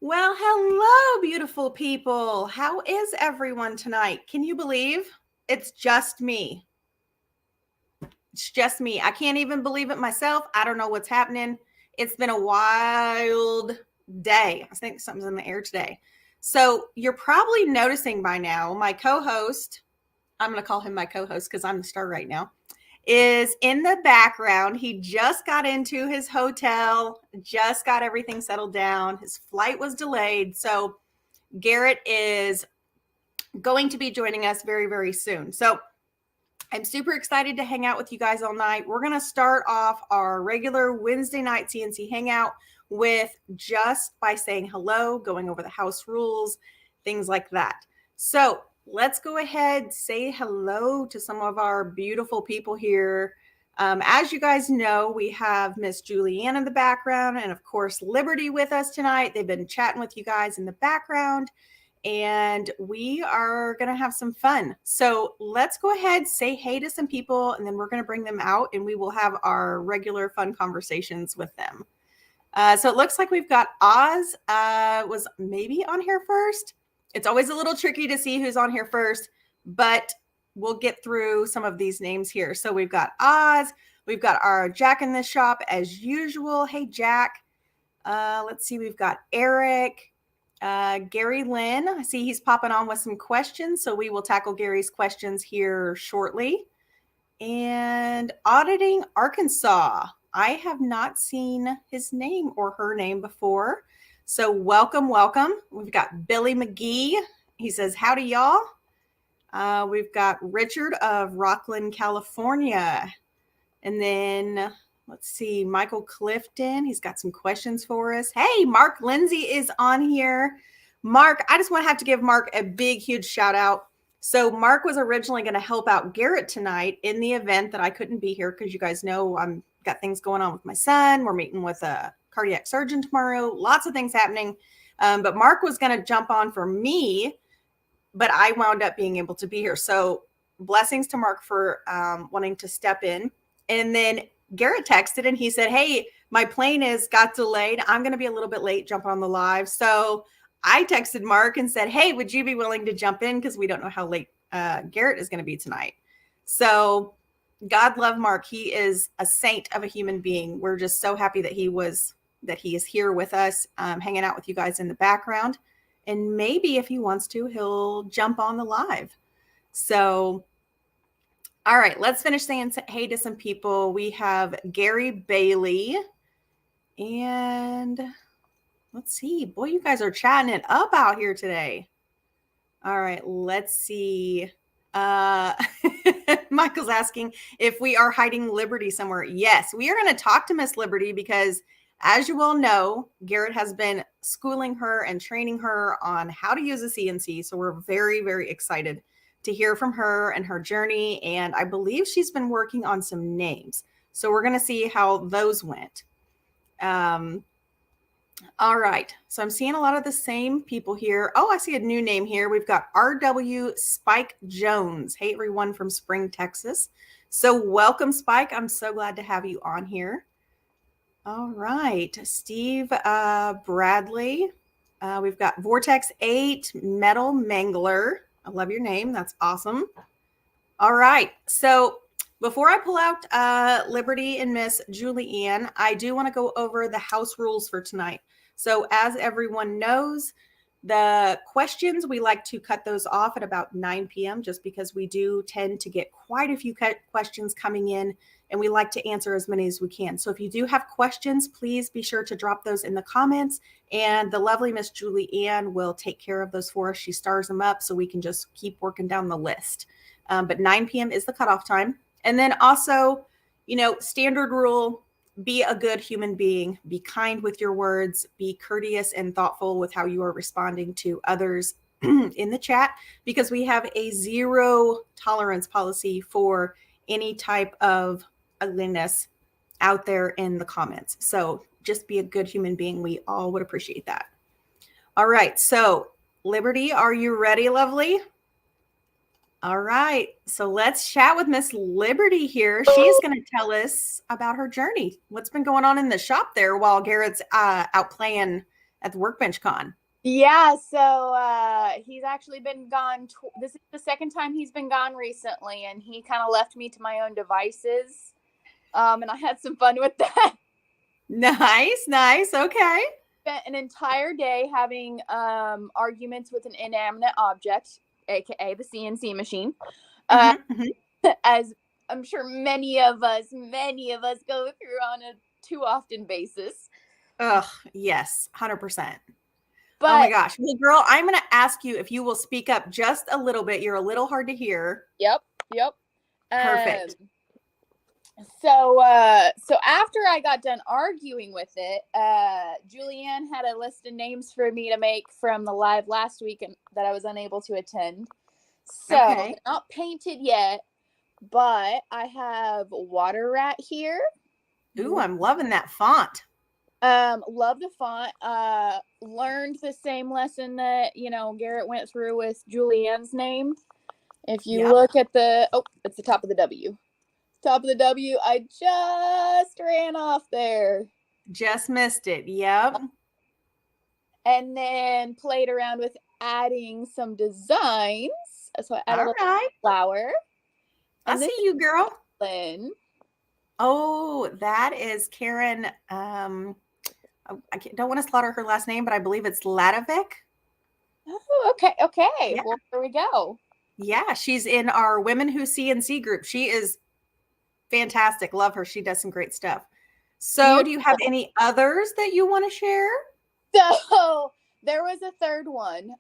Well, hello, beautiful people. How is everyone tonight? Can you believe it's just me? It's just me. I can't even believe it myself. I don't know what's happening. It's been a wild day. I think something's in the air today. So you're probably noticing by now, my co-host, I'm going to call him my co-host because I'm the star right now, is in the background. He just got into his hotel, just got everything settled down. His flight was delayed. So Garrett is going to be joining us very, very soon. So I'm super excited to hang out with you guys all night. We're going to start off our regular Wednesday night CNC hangout with just by saying hello, going over the house rules, things like that. So let's go ahead, say hello to some of our beautiful people here. As you guys know, we have Miss Julianne in the background and of course Liberty with us tonight. They've been chatting with you guys in the background and we are going to have some fun. So let's go ahead, say hey to some people, and then we're going to bring them out and we will have our regular fun conversations with them. So it looks like we've got Oz was maybe on here first. It's always a little tricky to see who's on here first, but we'll get through some of these names here. So we've got Oz. We've got our Jack in the shop as usual. Hey, Jack. Let's see. We've got Eric. Gary Lynn, I see he's popping on with some questions, so we will tackle Gary's questions here shortly. And Auditing Arkansas, I have not seen his name or her name before, so welcome. We've got Billy McGee. He says, howdy, y'all. We've got Richard of Rockland, California. And then let's see, Michael Clifton. He's got some questions for us. Hey, Mark Lindsay is on here. Mark, I just want to have to give Mark a big, huge shout out. So Mark was originally going to help out Garrett tonight in the event that I couldn't be here because you guys know I'm got things going on with my son. We're meeting with a cardiac surgeon tomorrow. Lots of things happening. But Mark was going to jump on for me, but I wound up being able to be here. So blessings to Mark for wanting to step in. And then Garrett texted and he said, hey, my plane got delayed. I'm going to be a little bit late jumping on the live. So I texted Mark and said, hey, would you be willing to jump in? Because we don't know how late Garrett is going to be tonight. So God love Mark. He is a saint of a human being. We're just so happy that he is here with us, hanging out with you guys in the background. And maybe if he wants to, he'll jump on the live. So all right, let's finish saying hey to some people. We have Gary Bailey. And let's see. Boy, you guys are chatting it up out here today. All right, let's see. Michael's asking if we are hiding Liberty somewhere. Yes, we are going to talk to Miss Liberty because, as you all know, Garrett has been schooling her and training her on how to use a CNC. So we're very, very excited to hear from her and her journey. And I believe she's been working on some names. So we're going to see how those went. All right. So I'm seeing a lot of the same people here. Oh, I see a new name here. We've got RW Spike Jones. Hey, everyone from Spring, Texas. So welcome, Spike. I'm so glad to have you on here. All right. Steve Bradley. We've got Vortex 8 Metal Mangler. I love your name. That's awesome. All right. So before I pull out Liberty and Miss Julianne, I do want to go over the house rules for tonight. So as everyone knows, the questions, we like to cut those off at about 9 p.m. just because we do tend to get quite a few questions coming in and we like to answer as many as we can. So if you do have questions, please be sure to drop those in the comments and the lovely Miss Julianne will take care of those for us. She stars them up so we can just keep working down the list. But 9 p.m. is the cutoff time. And then also, standard rule, be a good human being, be kind with your words, be courteous and thoughtful with how you are responding to others in the chat, because we have a 0 tolerance policy for any type of ugliness out there in the comments. So just be a good human being. We all would appreciate that. All right. So Liberty, are you ready, lovely? All right. So let's chat with Miss Liberty here. She's going to tell us about her journey. What's been going on in the shop there while Garrett's out playing at the Workbench Con. Yeah, so he's actually been gone. This is the second time he's been gone recently, and he kind of left me to my own devices. And I had some fun with that. Nice. Okay. Spent an entire day having arguments with an inanimate object, aka the CNC machine. As I'm sure many of us go through on a too often basis. Ugh, yes, 100%. But, oh my gosh. Well, girl, I'm going to ask you if you will speak up just a little bit. You're a little hard to hear. Yep. Perfect. So after I got done arguing with it, Julianne had a list of names for me to make from the live last week that I was unable to attend. So they're not painted yet, but I have Water Rat here. Ooh, I'm loving that font. Love the font. Learned the same lesson that, Garrett went through with Julianne's name. If you look at it's the top of the W. Top of the W, I just ran off there. Just missed it. Yep. And then played around with adding some designs. So I added a little flower. I see you, girl. Lynn. Oh, that is Karen. I don't want to slaughter her last name, but I believe it's Ladovic. Oh, okay. Yeah. Well, there we go. Yeah, she's in our Women Who CNC group. She is fantastic. Love her. She does some great stuff. So do you have any others that you want to share? So there was a third one.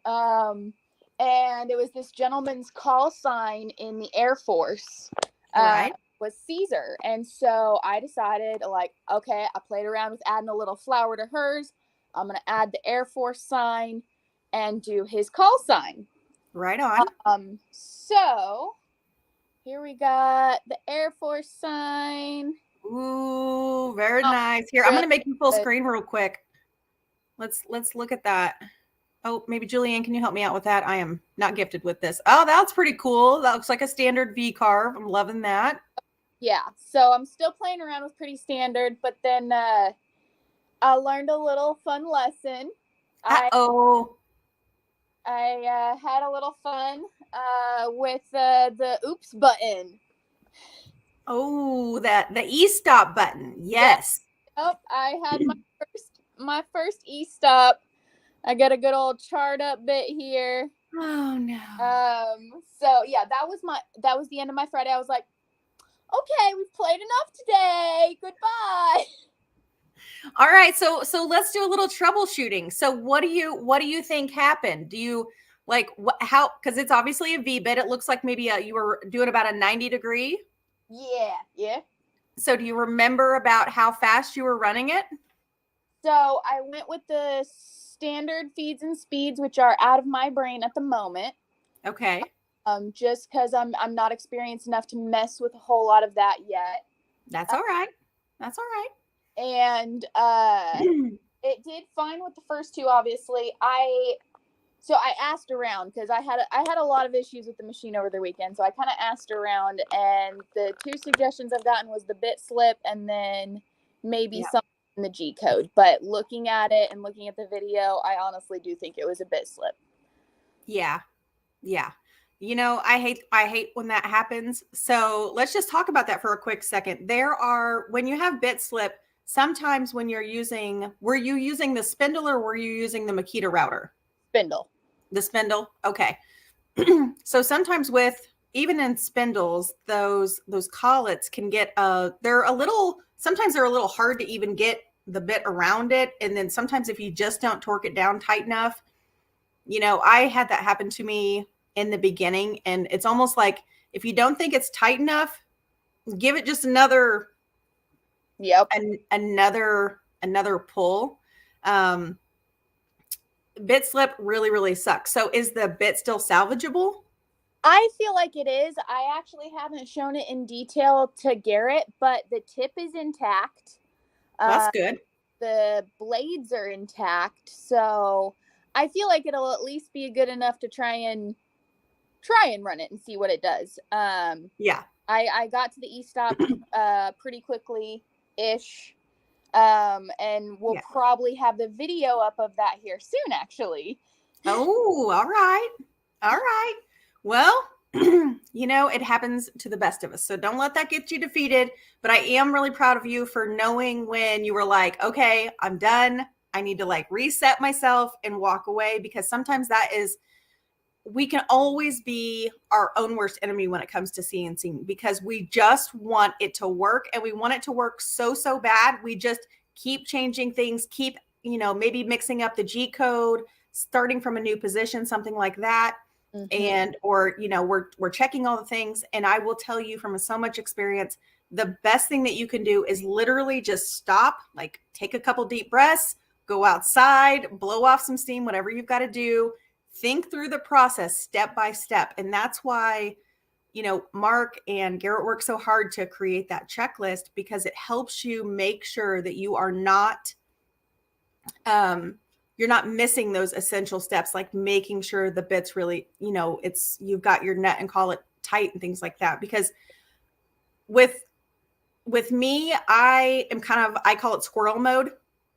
And it was this gentleman's call sign in the Air Force. Was Caesar. And so I decided, okay, I played around with adding a little flower to hers. I'm going to add the Air Force sign and do his call sign. Right on. So here we got the Air Force sign. Ooh, very nice. Here, I'm going to make you full screen real quick. Let's look at that. Oh, maybe Julianne, can you help me out with that? I am not gifted with this. Oh, that's pretty cool. That looks like a standard VCarve. I'm loving that. Yeah, so I'm still playing around with pretty standard, but then I learned a little fun lesson. I had a little fun with the oops button. Oh, the e-stop button. Yes. Yep, I had my first e-stop. I got a good old chart up bit here. Oh no. So yeah, that was the end of my Friday. I was like, okay, we've played enough today. Goodbye. All right, so let's do a little troubleshooting. So what do you think happened? Do you how, because it's obviously a V bit. It looks like maybe you were doing about a 90 degree. Yeah. So do you remember about how fast you were running it? So I went with the standard feeds and speeds, which are out of my brain at the moment. Okay. Just because I'm not experienced enough to mess with a whole lot of that yet. That's all right. And it did fine with the first two, obviously. So I asked around because I had a lot of issues with the machine over the weekend. So I kind of asked around, and the two suggestions I've gotten was the bit slip and then maybe something in the G code. But looking at it and looking at the video, I honestly do think it was a bit slip. Yeah. I hate when that happens. So let's just talk about that for a quick second. When you have bit slip, sometimes when were you using the Spindle or were you using the Makita router? Spindle. The Spindle. Okay. So sometimes even in spindles, those collets can get sometimes they're a little hard to even get the bit around it. And then sometimes if you just don't torque it down tight enough, I had that happen to me in the beginning, and it's almost like if you don't think it's tight enough, give it just another pull. Bit slip really, really sucks. So is the bit still salvageable? I feel like it is. I actually haven't shown it in detail to Garrett, but the tip is intact. That's good. The blades are intact, so I feel like it'll at least be good enough to try and run it and see what it does. I got to the e-stop pretty quickly ish. And we'll probably have the video up of that here soon, actually. Oh, all right. All right. Well, it happens to the best of us. So don't let that get you defeated. But I am really proud of you for knowing when you were like, okay, I'm done. I need to like reset myself and walk away, because sometimes we can always be our own worst enemy when it comes to CNCing, because we just want it to work, and we want it to work so bad. We just keep changing things, keep, maybe mixing up the G code, starting from a new position, something like that. And, or, we're checking all the things. And I will tell you from so much experience, the best thing that you can do is literally just stop, like take a couple deep breaths, go outside, blow off some steam, whatever you've got to do. Think through the process step by step. And that's why, Mark and Garrett work so hard to create that checklist, because it helps you make sure that you are not, you're not missing those essential steps, like making sure the bit's really, you've got your net and collet tight and things like that. Because with me, I call it squirrel mode.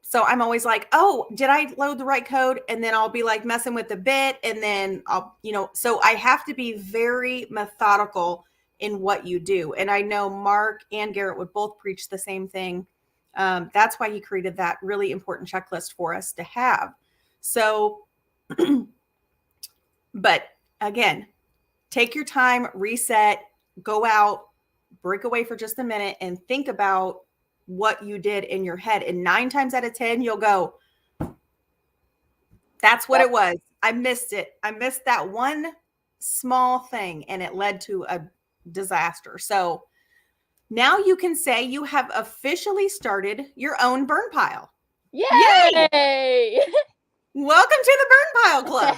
So I'm always like, oh, did I load the right code? And then I'll be like messing with the bit. And then I'll, so I have to be very methodical in what you do. And I know Mark and Garrett would both preach the same thing. That's why he created that really important checklist for us to have. So, but again, take your time, reset, go out, break away for just a minute, and think about what you did in your head. And 9 times out of 10, you'll go, that's what it was. I missed it. I missed that one small thing, and it led to a disaster. So now you can say you have officially started your own burn pile. Yay! Yay! Welcome to the Burn Pile Club.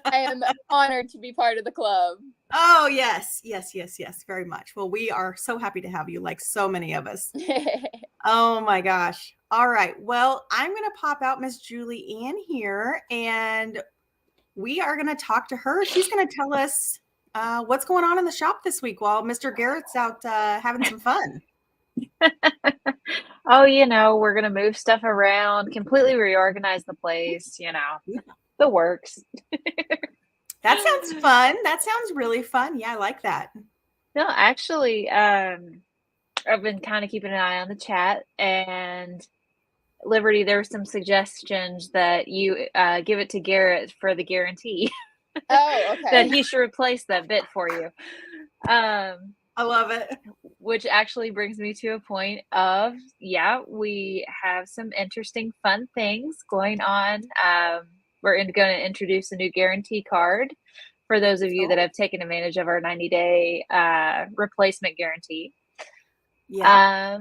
I am honored to be part of the club. Oh, yes. Yes, yes, yes. Very much. Well, we are so happy to have you, like so many of us. Oh, my gosh. All right. Well, I'm going to pop out Miss Julie Ann here, and we are going to talk to her. She's going to tell us what's going on in the shop this week while Mr. Garrett's out having some fun. Oh, we're going to move stuff around, completely reorganize the place, the works. That sounds fun. That sounds really fun. Yeah, I like that. No, actually, I've been kind of keeping an eye on the chat, and Liberty, there were some suggestions that you give it to Garrett for the guarantee. Oh, okay. That he should replace that bit for you. I love it. Which actually brings me to a point of, we have some interesting, fun things going on. We're going to introduce a new guarantee card for those of you that have taken advantage of our 90-day replacement guarantee. Yeah.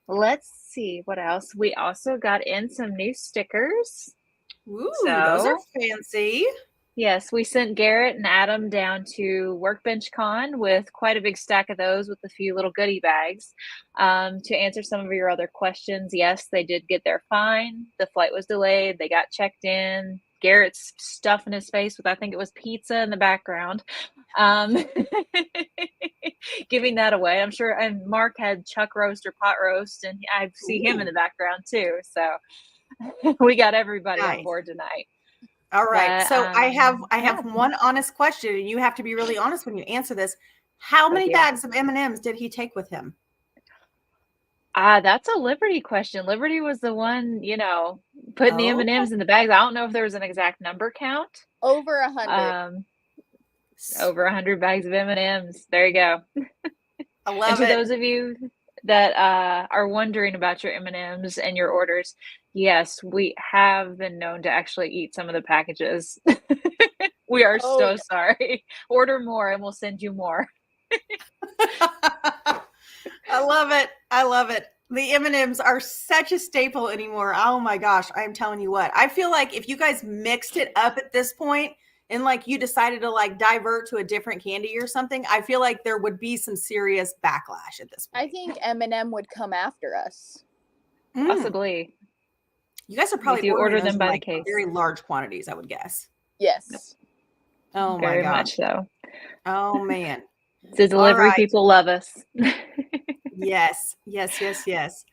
Let's see what else. We also got in some new stickers. Ooh, those are fancy. Yes, we sent Garrett and Adam down to Workbench Con with quite a big stack of those with a few little goodie bags to answer some of your other questions. Yes, they did get there fine. The flight was delayed. They got checked in. Garrett's stuffing his face with, I think it was pizza in the background. Giving that away. I'm sure. And Mark had chuck roast or pot roast, and I see him in the background too. So we got everybody on board tonight. All right. So I have one honest question, and you have to be really honest when you answer this. How many bags of M&Ms did he take with him? That's a Liberty question. Liberty was the one, putting the M&Ms in the bags. I don't know if there was an exact number count. Over 100. Over 100 bags of M&Ms. There you go. I love and to those of you that are wondering about your M&Ms and your orders, yes, we have been known to actually eat some of the packages. We are so sorry. Order more and we'll send you more. I love it. I love it. The M&Ms are such a staple anymore. Oh my gosh. I'm telling you what, I feel like if you guys mixed it up at this point and like you decided to like divert to a different candy or something, I feel like there would be some serious backlash at this point. I think M&M would come after us. Possibly. You guys are probably order them by the case. Very large quantities, I would guess. Yes. Oh Very my gosh. much so. Oh man. The delivery people love us. Yes. Yes, yes, yes.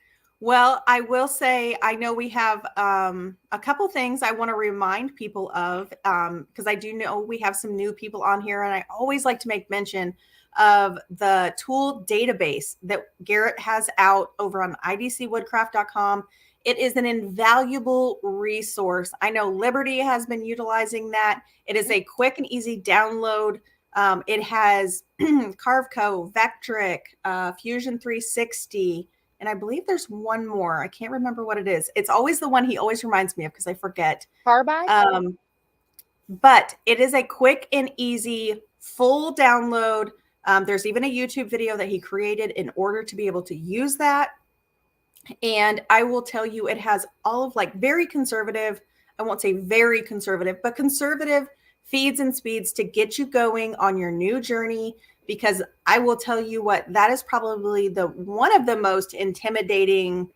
Well, I will say, I know we have a couple things I want to remind people of, because I do know we have some new people on here, and I always like to make mention of the tool database that Garrett has out over on idcwoodcraft.com. It is an invaluable resource. I know Liberty has been utilizing that. It is a quick and easy download. It has CarveCo, Vectric, Fusion 360, and I believe there's one more. I can't remember what it is. It's always the one he always reminds me of because I forget. Carbide? But it is a quick and easy full download. There's even a YouTube video that he created in order to be able to use that. And I will tell you, it has all of like very conservative, I won't say very conservative, but conservative feeds and speeds to get you going on your new journey. Because I will tell you what, that is probably one of the most intimidating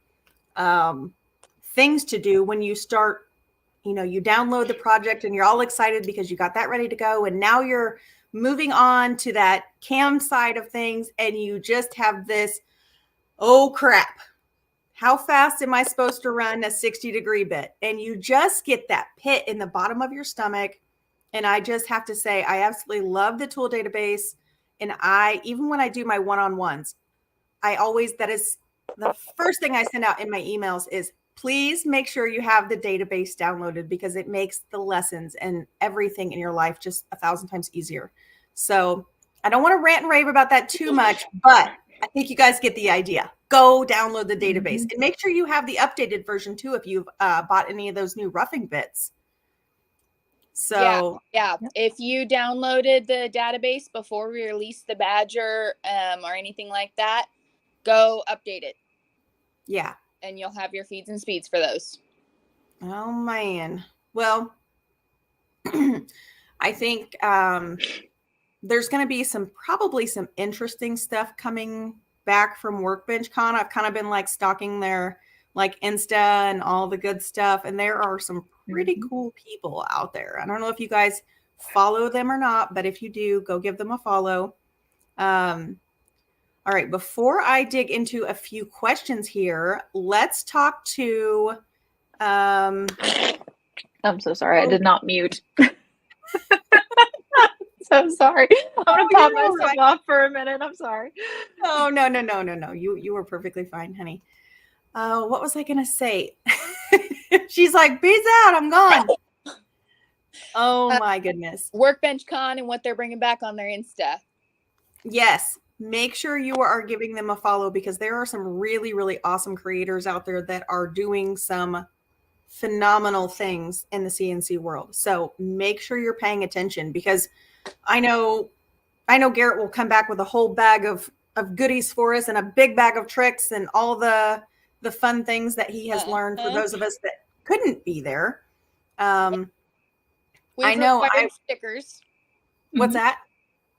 things to do when you start, you download the project and you're all excited because you got that ready to go. And now you're moving on to that cam side of things. And you just have this, oh crap, how fast am I supposed to run a 60-degree bit? And you just get that pit in the bottom of your stomach. And I just have to say, I absolutely love the tool database. And even when I do my one-on-ones, that is the first thing I send out in my emails is, please make sure you have the database downloaded, because it makes the lessons and everything in your life just 1,000 times easier. So I don't want to rant and rave about that too much, but I think you guys get the idea. Go download the database and make sure you have the updated version too if you've bought any of those new roughing bits. So yeah. If you downloaded the database before we released the Badger or anything like that, go update it. Yeah. And you'll have your feeds and speeds for those. Oh man. Well, I think there's going to be probably some interesting stuff coming back from Workbench Con. I've kind of been like stalking their like Insta and all the good stuff. And there are some pretty cool people out there. I don't know if you guys follow them or not, but if you do, go give them a follow. All right. Before I dig into a few questions here, let's talk to, I'm so sorry. I did not mute. So sorry. I'm going to pop myself off for a minute. I'm sorry. Oh, no. You were perfectly fine, honey. What was I going to say? She's like, peace out. I'm gone. Oh my goodness. Workbench Con and what they're bringing back on their Insta. Yes. Make sure you are giving them a follow, because there are some really, really awesome creators out there that are doing some phenomenal things in the CNC world. So make sure you're paying attention, because I know Garrett will come back with a whole bag of goodies for us and a big bag of tricks and all the fun things that he has learned for those of us that couldn't be there. We've required stickers. What's that?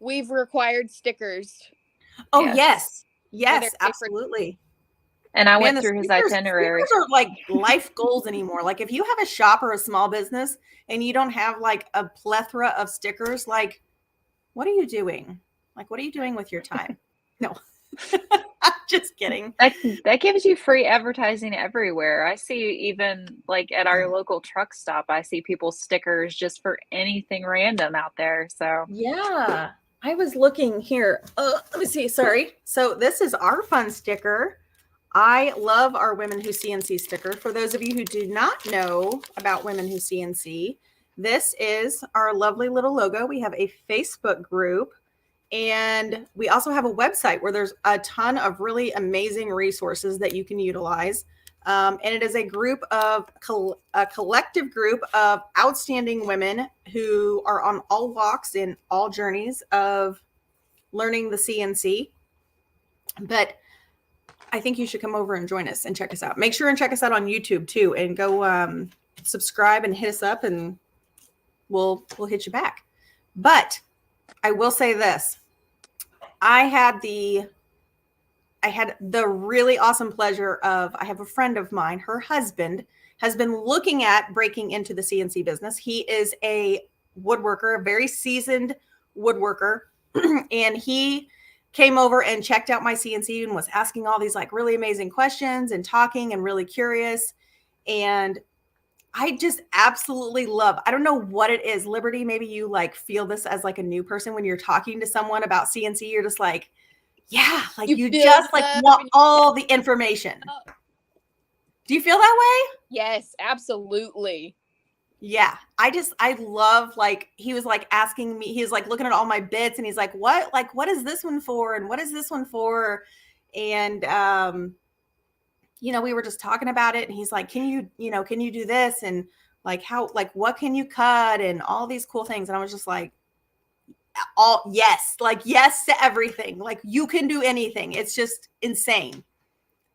We've required stickers. Oh, yes, absolutely. And I went through his itinerary. Stickers are like life goals anymore. Like if you have a shop or a small business and you don't have like a plethora of stickers, like what are you doing? Like, what are you doing with your time? No, I'm just kidding. That gives you free advertising everywhere. I see even like at our local truck stop, I see people's stickers just for anything random out there. So yeah, I was looking here. Let me see. Sorry. So this is our fun sticker. I love our Women Who CNC sticker. For those of you who do not know about Women Who CNC, this is our lovely little logo. We have a Facebook group, and we also have a website where there's a ton of really amazing resources that you can utilize. And it is a group of a collective group of outstanding women who are on all walks in all journeys of learning the CNC. But I think you should come over and join us and check us out. Make sure and check us out on YouTube too, and go subscribe and hit us up, and we'll hit you back. But I will say this: I had the really awesome pleasure of, I have a friend of mine, her husband has been looking at breaking into the CNC business. He is a woodworker, a very seasoned woodworker, and he came over and checked out my CNC and was asking all these like really amazing questions and talking and really curious. And I just absolutely love, I don't know what it is. Liberty, maybe you like feel this as like a new person when you're talking to someone about CNC, you're just like, yeah, like you just like want all the information. Do you feel that way? Yes, absolutely. Yeah. I love, like, he was like asking me, he was like looking at all my bits and he's like, what is this one for? And what is this one for? And, you know, we were just talking about it and he's like, can you do this? And like, what can you cut? And all these cool things. And I was just like, yes to everything. Like, you can do anything. It's just insane.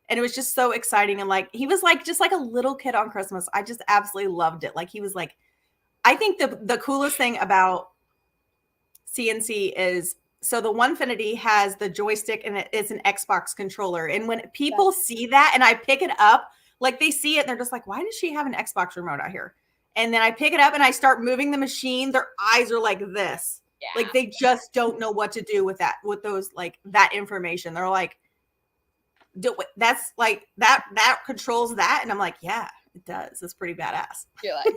And it was just so exciting. And like, he was like, just like a little kid on Christmas. I just absolutely loved it. Like, he was like, I think the coolest thing about CNC is, so the Onefinity has the joystick and it's an Xbox controller. And when people see that and I pick it up, like they see it and they're just like, why does she have an Xbox remote out here? And then I pick it up and I start moving the machine. Their eyes are like this. Yeah. Like they just don't know what to do with that, with those, like that information. They're like, that's like that controls that. And I'm like, yeah, it does. It's pretty badass. You're like,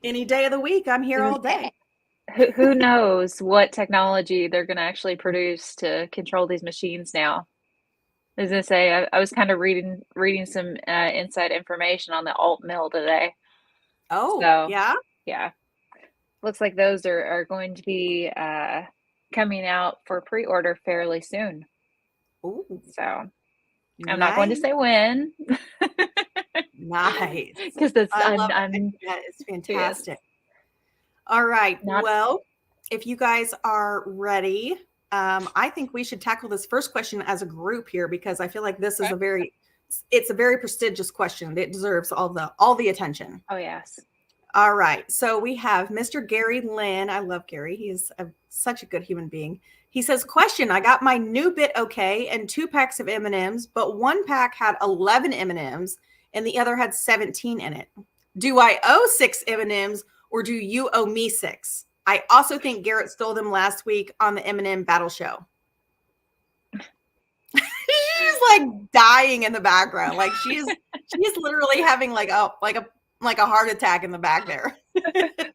any day of the week, I'm here all day. Who knows what technology they're going to actually produce to control these machines now. I was going to say, I was kind of reading some inside information on the alt mill today. Oh, so, yeah? Yeah. Looks like those are going to be coming out for pre-order fairly soon. Ooh. So I'm not going to say when. Nice. Because it's fantastic. All right. Well, if you guys are ready, I think we should tackle this first question as a group here, because I feel like this is a very prestigious question. It deserves all the attention. Oh, yes. All right. So we have Mr. Gary Lynn. I love Gary. He is such a good human being. He says, question, I got my new bit okay and 2 packs of M&Ms, but one pack had 11 M&Ms and the other had 17 in it. Do I owe 6 M&Ms or do you owe me 6? I also think Garrett stole them last week on the M&M battle show. She's like dying in the background. Like she's literally having like a heart attack in the back there.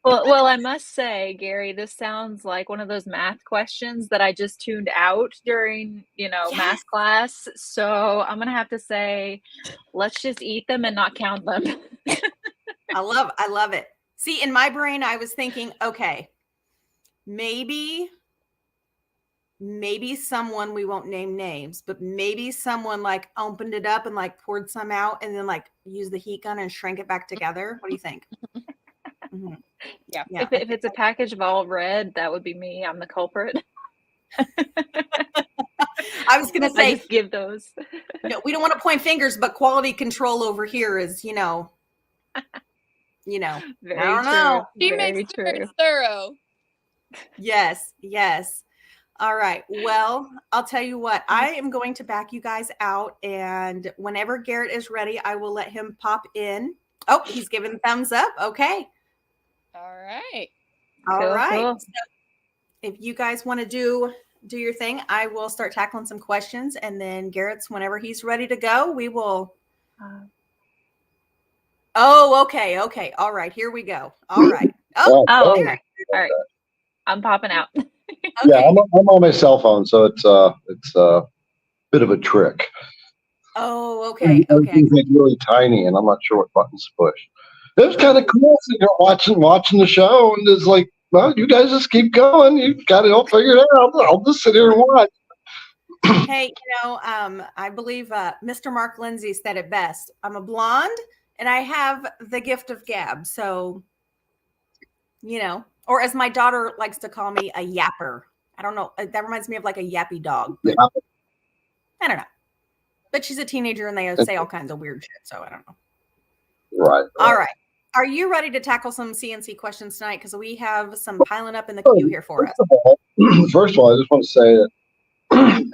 Well, I must say, Gary, this sounds like one of those math questions that I just tuned out during, math class. So I'm going to have to say, let's just eat them and not count them. I love it. See, in my brain, I was thinking, okay, maybe someone, we won't name names, but maybe someone like opened it up and like poured some out and then like used the heat gun and shrank it back together. What do you think? Mm-hmm. Yeah. If it's a package of all red, that would be me. I'm the culprit. I was going to say, just give those. No, we don't want to point fingers, but quality control over here is, Very I don't know. She makes sure it's thorough. Yes. All right. Well, I'll tell you what, I am going to back you guys out. And whenever Garrett is ready, I will let him pop in. Oh, he's giving thumbs up. Okay. All right. All right. Cool. So if you guys want to do your thing, I will start tackling some questions. And then Garrett's, whenever he's ready to go, we will. Oh, okay. All right. Here we go. All right. Oh, all right. I'm popping out. Okay. Yeah, I'm on my cell phone, so it's a bit of a trick. Oh, okay. It's like really tiny, and I'm not sure what buttons to push. It was kind of cool. So you're watching the show, and it's like, well, you guys just keep going. You've got it all figured out. I'll just sit here and watch. Hey, I believe Mr. Mark Lindsay said it best. I'm a blonde, and I have the gift of gab. So, or as my daughter likes to call me, a yapper. I don't know. That reminds me of like a yappy dog. Yeah. I don't know. But she's a teenager, and they say all kinds of weird shit. So I don't know. Right. All right. Are you ready to tackle some CNC questions tonight? Because we have some piling up in the queue here for us. First of all, I just want to say that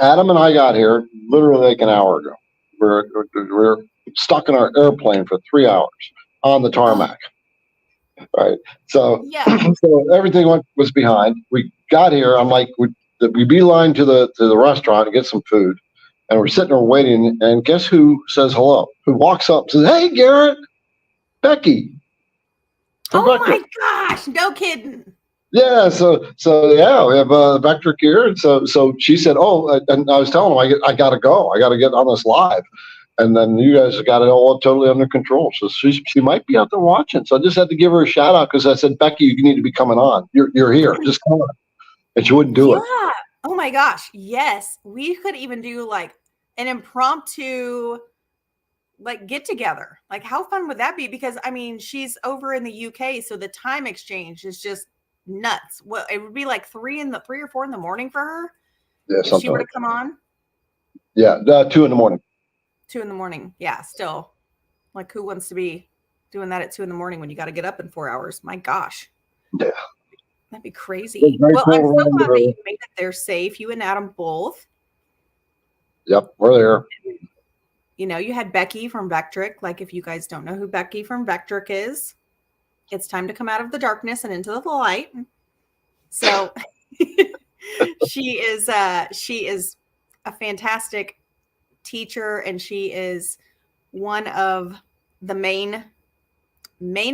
Adam and I got here literally like an hour ago. We're stuck in our airplane for 3 hours on the tarmac. Right. So, yeah. So everything was behind. We got here. I'm like, we beeline to the restaurant to get some food, and we're sitting there waiting. And guess who says hello? Who walks up and says, "Hey, Garrett, Becky." From Oh Vectric. my gosh, no kidding. Yeah, so yeah, we have Vectric here, and so she said, "Oh," and I was telling him, I gotta go, I gotta get on this live, and then you guys got it all totally under control. So she might be out there watching. So I just had to give her a shout out because I said, "Becky, you need to be coming on. You're here, just come on," and she wouldn't do it. Yeah. Oh my gosh. Yes, we could even do like an impromptu like get together. Like how fun would that be? Because I mean, she's over in the UK, so the time exchange is just nuts. Well, it would be like 3 or 4 in the morning for her Yeah, if she something were to like come on. Yeah, 2 in the morning. 2 in the morning. Yeah, still. Like who wants to be doing that at 2 in the morning when you got to get up in 4 hours? My gosh. Yeah. That'd be crazy. It's very Well, cool I'm so around glad her. that you made it there safe. You and Adam both. Yep, we're there. You know, you had Becky from Vectric. Like, if you guys don't know who Becky from Vectric is, it's time to come out of the darkness and into the light. So she is a fantastic teacher, and she is one of the main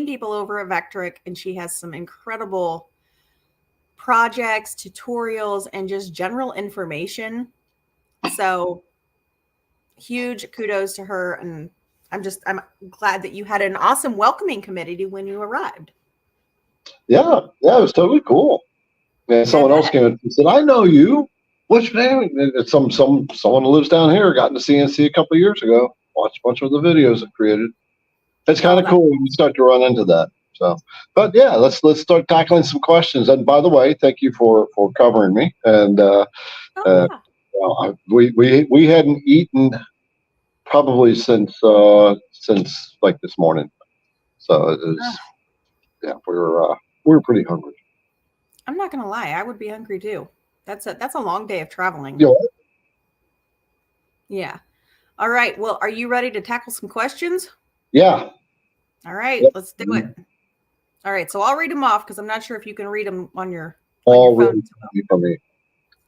people over at Vectric, and she has some incredible projects, tutorials, and just general information. So huge kudos to her, and I'm glad that you had an awesome welcoming committee when you arrived. Yeah, it was totally cool. And someone else came and said, "I know you. What's your name?" And it's someone who lives down here. Got into CNC a couple of years ago. Watched a bunch of the videos it created. It's kind of cool when you start to run into that. So, but yeah, let's start tackling some questions. And by the way, thank you for covering me. And well, we hadn't eaten probably since like this morning. So it was yeah, we were pretty hungry. I'm not gonna lie, I would be hungry too. That's a long day of traveling. You know, Yeah. All right. Well, are you ready to tackle some questions? yeah. All right, Yep. let's do it. All right, so I'll read them off because I'm not sure if you can read them on your All phone. really easy for me.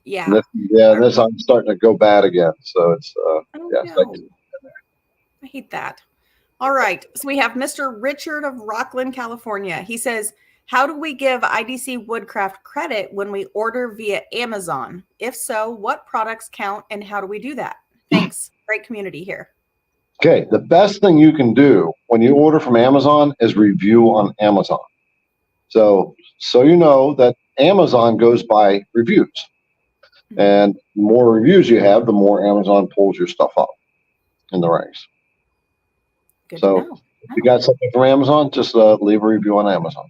Yeah. And this I'm starting to go bad again. So it's yes. No. I hate that. All right. So we have Mr. Richard of Rockland, California. He says, how do we give IDC Woodcraft credit when we order via Amazon? If so, what products count and how do we do that? Thanks. Great community here. Okay. The best thing you can do when you order from Amazon is review on Amazon. So you know that Amazon goes by reviews. And the more reviews you have, the more Amazon pulls your stuff up in the ranks. Good so to know. if you got something from Amazon, just leave a review on Amazon.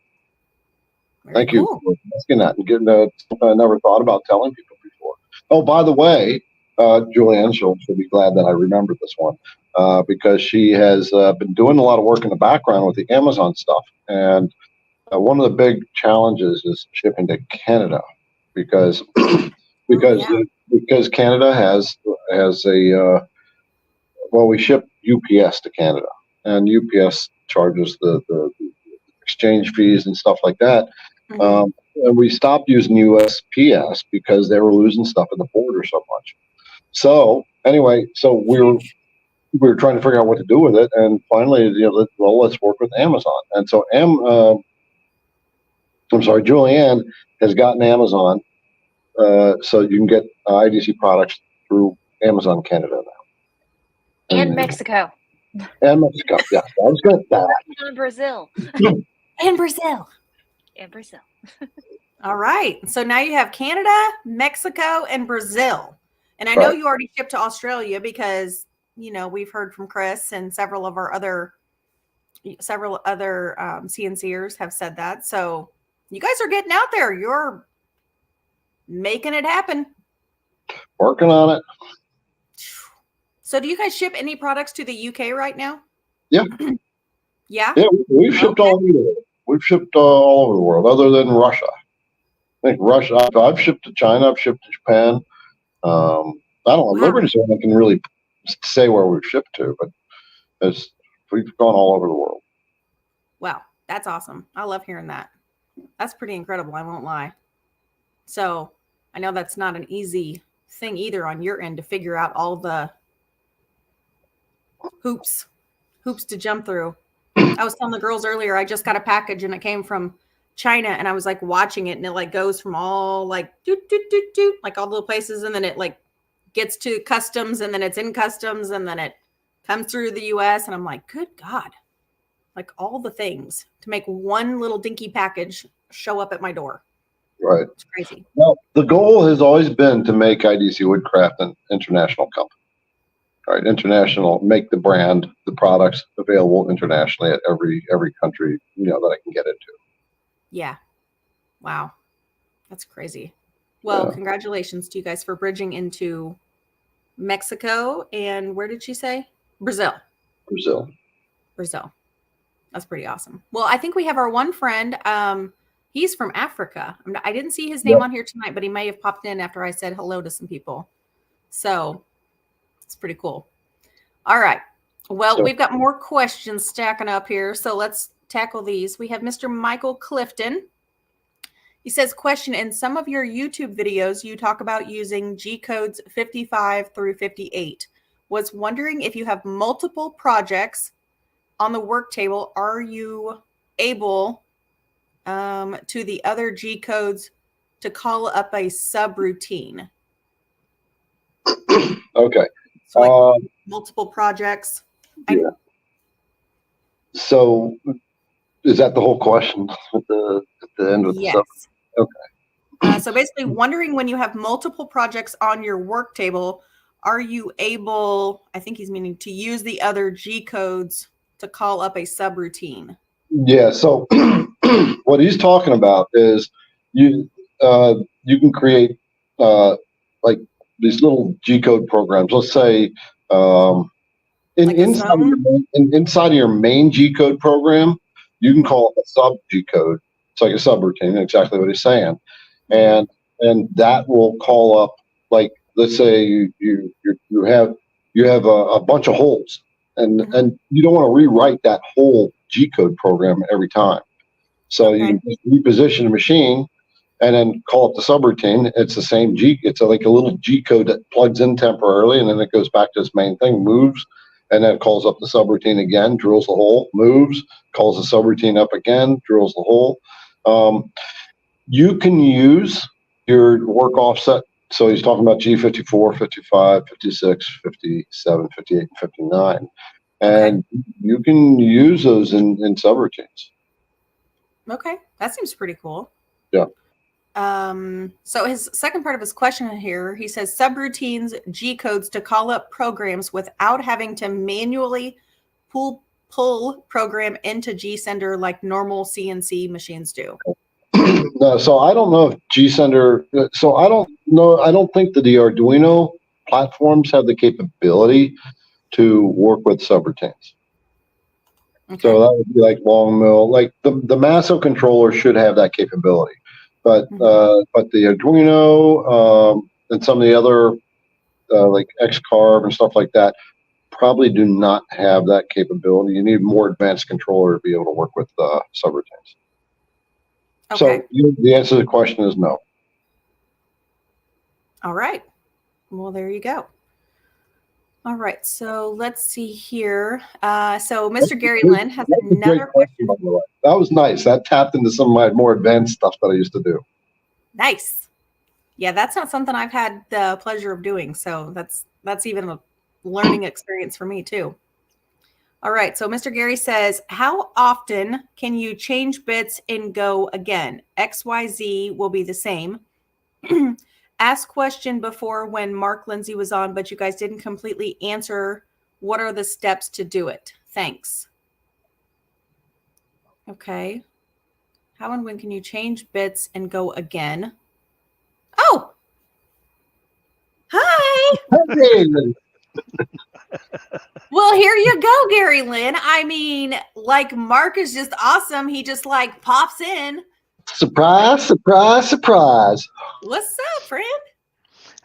Thank you for asking that and getting that. I never thought about telling people before. Oh, by the way, Julianne, she'll be glad that I remembered this one because she has been doing a lot of work in the background with the Amazon stuff. And one of the big challenges is shipping to Canada because because Canada has a we ship UPS to Canada, and UPS charges the exchange fees and stuff like that. And we stopped using USPS because they were losing stuff at the border so much. So anyway, we were trying to figure out what to do with it, and finally, let's work with Amazon. And so Julianne has gotten Amazon, so you can get IDC products through Amazon Canada now. And Mexico. And Mexico, yeah. I was going to And Brazil. And Brazil. And Brazil. All right. So now you have Canada, Mexico, and Brazil. And I know you already shipped to Australia because, we've heard from Chris and several other CNCers have said that. So you guys are getting out there. You're making it happen. Working on it. So do you guys ship any products to the UK right now? Yeah. Yeah? Yeah, we've shipped all over the world. We've shipped all over the world, other than Russia. I think Russia, I've shipped to China, I've shipped to Japan. I don't know, Liberty's one I can really say where we've shipped to, but we've gone all over the world. Wow, that's awesome. I love hearing that. That's pretty incredible, I won't lie. So I know that's not an easy thing either on your end to figure out all the hoops to jump through. I was telling the girls earlier, I just got a package and it came from China, and I was like watching it, and it like goes from all like doot, doot, doot, doot, like all the places, and then it like gets to customs, and then it's in customs, and then it comes through the US, and I'm like, good God, like all the things to make one little dinky package show up at my door. Right. It's crazy. Well, the goal has always been to make IDC Woodcraft an international company. Right, international, make the brand, the products available internationally at every country, that I can get into. Yeah. Wow. That's crazy. Well, Yeah. Congratulations to you guys for bridging into Mexico. And where did she say? Brazil. That's pretty awesome. Well, I think we have our one friend. He's from Africa. I didn't see his name on here tonight, but he may have popped in after I said hello to some people. So it's pretty cool. All right. Well, we've got more questions stacking up here. So let's tackle these. We have Mr. Michael Clifton. He says, question, in some of your YouTube videos, you talk about using G codes 55 through 58. Was wondering if you have multiple projects on the work table, are you able to the other G codes to call up a subroutine? Okay. So like multiple projects. Yeah. So is that the whole question at the end of the stuff? Okay. So basically wondering, when you have multiple projects on your work table, are you able, I think he's meaning, to use the other G codes to call up a subroutine? Yeah. So what he's talking about is you can create like these little G code programs. Let's say inside of your main G code program, you can call it a sub G code. It's like a subroutine, exactly what he's saying, and that will call up, like, let's say you have a bunch of holes, and you don't want to rewrite that whole G code program every time. So you can reposition the machine and then call up the subroutine. It's the same it's like a little G code that plugs in temporarily, and then it goes back to its main thing, moves, and then it calls up the subroutine again, drills the hole, moves, calls the subroutine up again, drills the hole. You can use your work offset. So he's talking about G54, 55, 56, 57, 58, and 59. And you can use those in subroutines. Okay. That seems pretty cool. Yeah. So his second part of his question here, he says subroutines, G codes to call up programs without having to manually pull program into GSender like normal CNC machines do. No, so I don't know if GSender, so I don't know, I don't think that the Arduino platforms have the capability to work with subroutines. Okay. So that would be like long mill, like the Masso controller should have that capability, but the Arduino and some of the other like VCarve and stuff like that probably do not have that capability. You need a more advanced controller to be able to work with subroutines. Okay. So the answer to the question is no. All right. Well, there you go. All right. So let's see here. So Mr. Gary Lynn has another question. That was nice. That tapped into some of my more advanced stuff that I used to do. Nice. Yeah, that's not something I've had the pleasure of doing. So that's even a learning experience for me too. All right. So Mr. Gary says, how often can you change bits and go again? XYZ will be the same. Ask question before when Mark Lindsay was on, but you guys didn't completely answer. What are the steps to do it? Thanks. Okay. How and when can you change bits and go again? Oh. Hi. Well, here you go, Gary Lynn. I mean, like, Mark is just awesome. He just like pops in. Surprise, surprise, surprise. What's up, friend?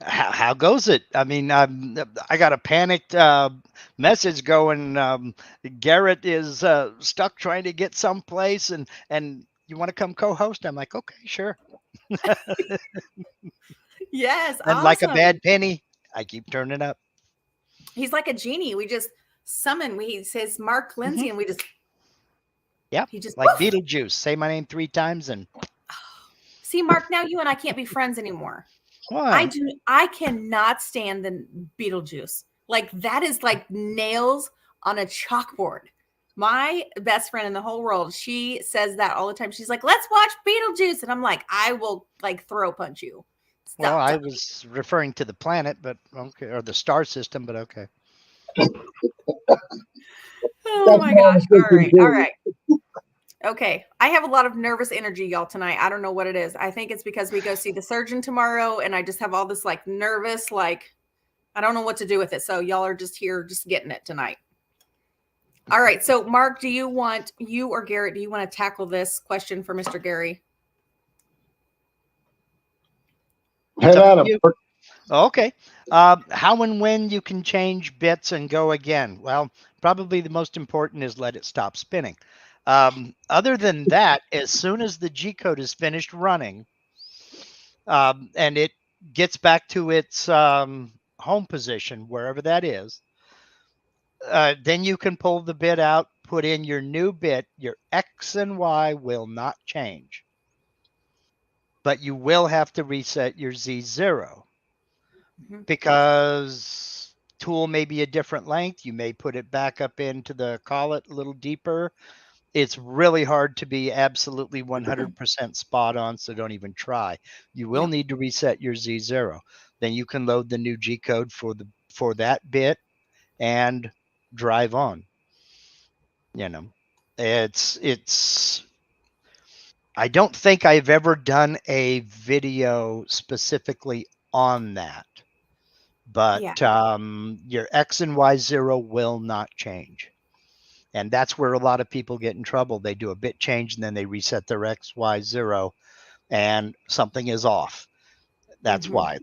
How goes it? I mean, I got a panicked message going. Garrett is stuck trying to get someplace, and you want to come co-host? I'm like, okay, sure. Yes, And like a awesome. bad penny, I keep turning up. He's like a genie. We just summon. He says Mark Lindsay, and we just Yep. he just Like woof. Beetlejuice. Say my name 3 times and See, Mark, now you and I can't be friends anymore. why? I cannot stand the Beetlejuice. Like that is like nails on a chalkboard. My best friend in the whole world, she says that all the time. She's like, let's watch Beetlejuice. And I'm like, I will like throw punch you. Well, Stop. I was referring to the planet, but okay, or the star system, but okay. Oh my gosh. All right. All right. Okay. I have a lot of nervous energy, y'all, tonight. I don't know what it is. I think it's because we go see the surgeon tomorrow, and I just have all this like nervous, like, I don't know what to do with it. So y'all are just here, just getting it tonight. All right. So Mark, do you or Garrett, do you want to tackle this question for Mr. Gary? Head up on to you. him. Okay. How and when you can change bits and go again? Well, probably the most important is let it stop spinning. Other than that, as soon as the G code is finished running, and it gets back to its home position, wherever that is, then you can pull the bit out, put in your new bit. Your X and Y will not change, but you will have to reset your Z0 because tool may be a different length. You may put it back up into the collet a little deeper. It's really hard to be absolutely 100% spot on, so don't even try. You will need to reset your Z0. Then you can load the new G code for that bit and drive on. You know, it's I don't think I've ever done a video specifically on that, but your X and Y0 will not change. And that's where a lot of people get in trouble. They do a bit change and then they reset their X, Y0 and something is off. That's why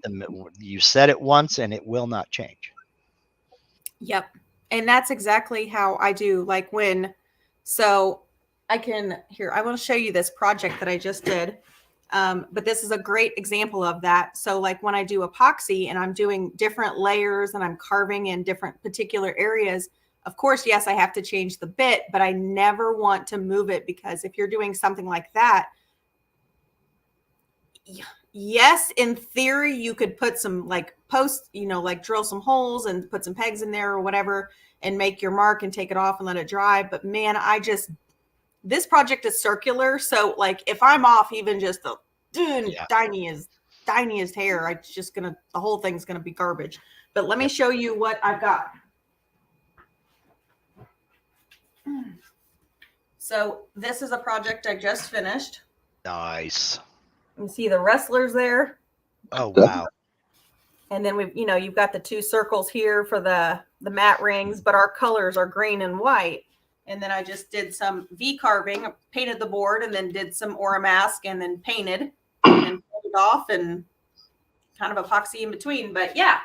you set it once and it will not change. Yep. And that's exactly how I do. Like so I want to show you this project that I just did. But this is a great example of that. So like when I do epoxy and I'm doing different layers and I'm carving in different particular areas, of course, yes, I have to change the bit, but I never want to move it because if you're doing something like that, yes, in theory, you could put some like like drill some holes and put some pegs in there or whatever and make your mark and take it off and let it dry. But man, this project is circular. So like if I'm off even just the tiniest hair, the whole thing's going to be garbage. But let me show you what I've got. So this is a project I just finished. Nice. You see the wrestlers there. Oh, wow. And then you've got the 2 circles here for the mat rings, but our colors are green and white. And then I just did some V-carving, I painted the board and then did some Aura mask and then painted and pulled it off and kind of epoxy in between. But yeah.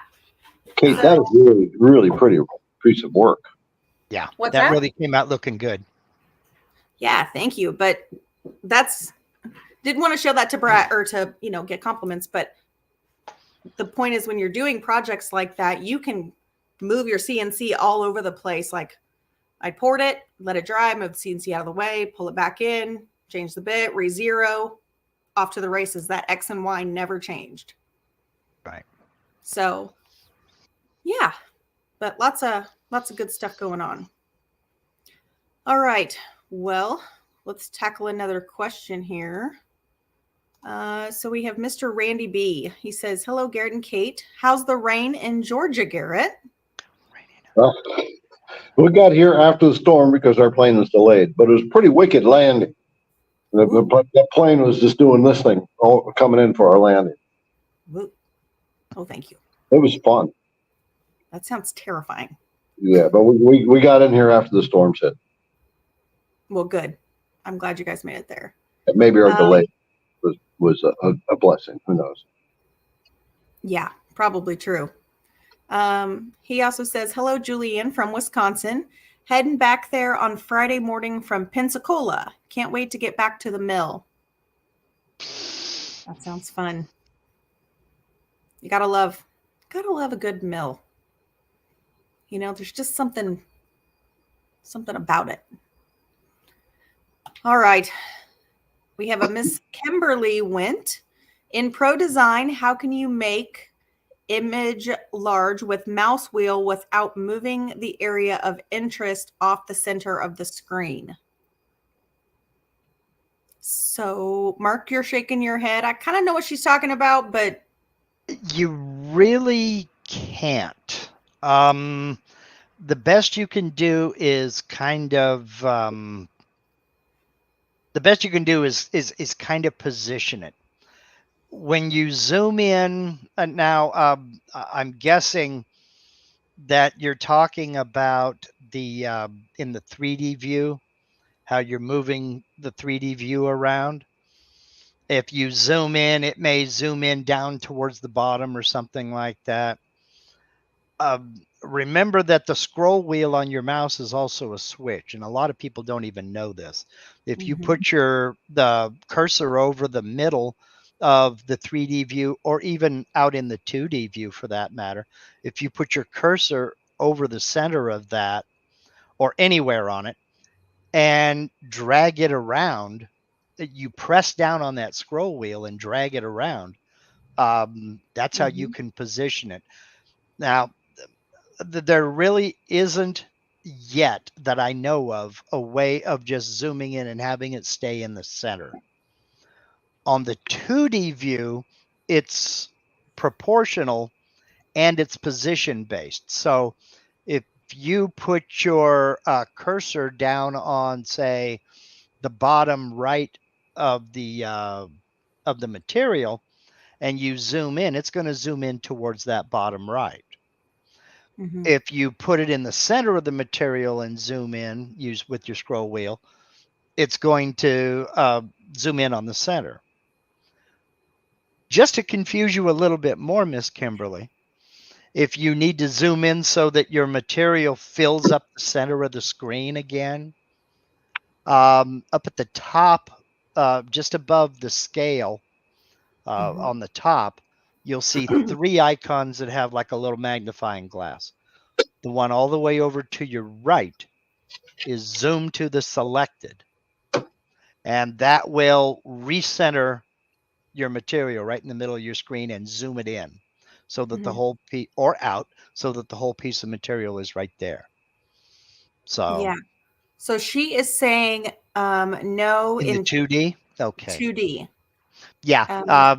Kate, that is really, really pretty piece of work. Yeah. That really came out looking good. Yeah, thank you. But didn't want to show that to Brad or to, get compliments. But the point is when you're doing projects like that, you can move your CNC all over the place. Like I poured it, let it dry, move the CNC out of the way, pull it back in, change the bit, re-zero, off to the races. That X and Y never changed. Right. So yeah, but lots of good stuff going on. All right. Well, let's tackle another question here. So we have Mr. Randy B. He says, hello, Garrett and Kate. How's the rain in Georgia, Garrett? Well, we got here after the storm because our plane was delayed, but it was pretty wicked landing. That plane was just doing this thing, coming in for our landing. Oh, thank you. It was fun. That sounds terrifying. Yeah, but we got in here after the storms hit. Well, good. I'm glad you guys made it there. And maybe our delay was a blessing. Who knows? Yeah, probably true. He also says, hello, Julianne from Wisconsin. Heading back there on Friday morning from Pensacola. Can't wait to get back to the mill. That sounds fun. You gotta love a good mill. You know, there's just something about it. All right. We have a Miss Kimberly Went. In Pro Design, how can you make image large with mouse wheel without moving the area of interest off the center of the screen? So, Mark, you're shaking your head. I kind of know what she's talking about, but You really can't. The best you can do is kind of kind of position it. When you zoom in, now I'm guessing that you're talking about the in the 3D view, how you're moving the 3D view around. If you zoom in, it may zoom in down towards the bottom or something like that. Remember that the scroll wheel on your mouse is also a switch, and a lot of people don't even know this. If you put the cursor over the middle of the 3D view, or even out in the 2D view for that matter, if you put your cursor over the center of that or anywhere on it and drag it around, you press down on that scroll wheel and drag it around. That's how you can position it. Now, there really isn't yet that I know of a way of just zooming in and having it stay in the center. On the 2D view, it's proportional and it's position based. So if you put your cursor down on, say, the bottom right of the material and you zoom in, it's going to zoom in towards that bottom right. If you put it in the center of the material and zoom in, use with your scroll wheel, it's going to zoom in on the center. Just to confuse you a little bit more, Miss Kimberly, if you need to zoom in so that your material fills up the center of the screen again, up at the top, just above the scale on the top, you'll see 3 icons that have like a little magnifying glass. The one all the way over to your right is zoom to the selected, and that will recenter your material right in the middle of your screen and zoom it in so that the whole piece, or out, so that the whole piece of material is right there. So yeah. So she is saying no in the 2D. Okay. 2D. Yeah.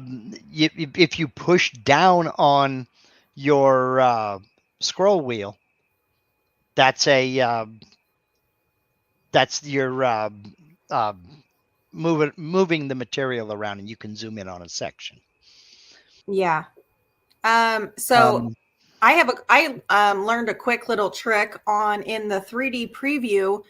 If you push down on your scroll wheel, that's your moving the material around, and you can zoom in on a section. Yeah. So I learned a quick little trick in the 3D preview.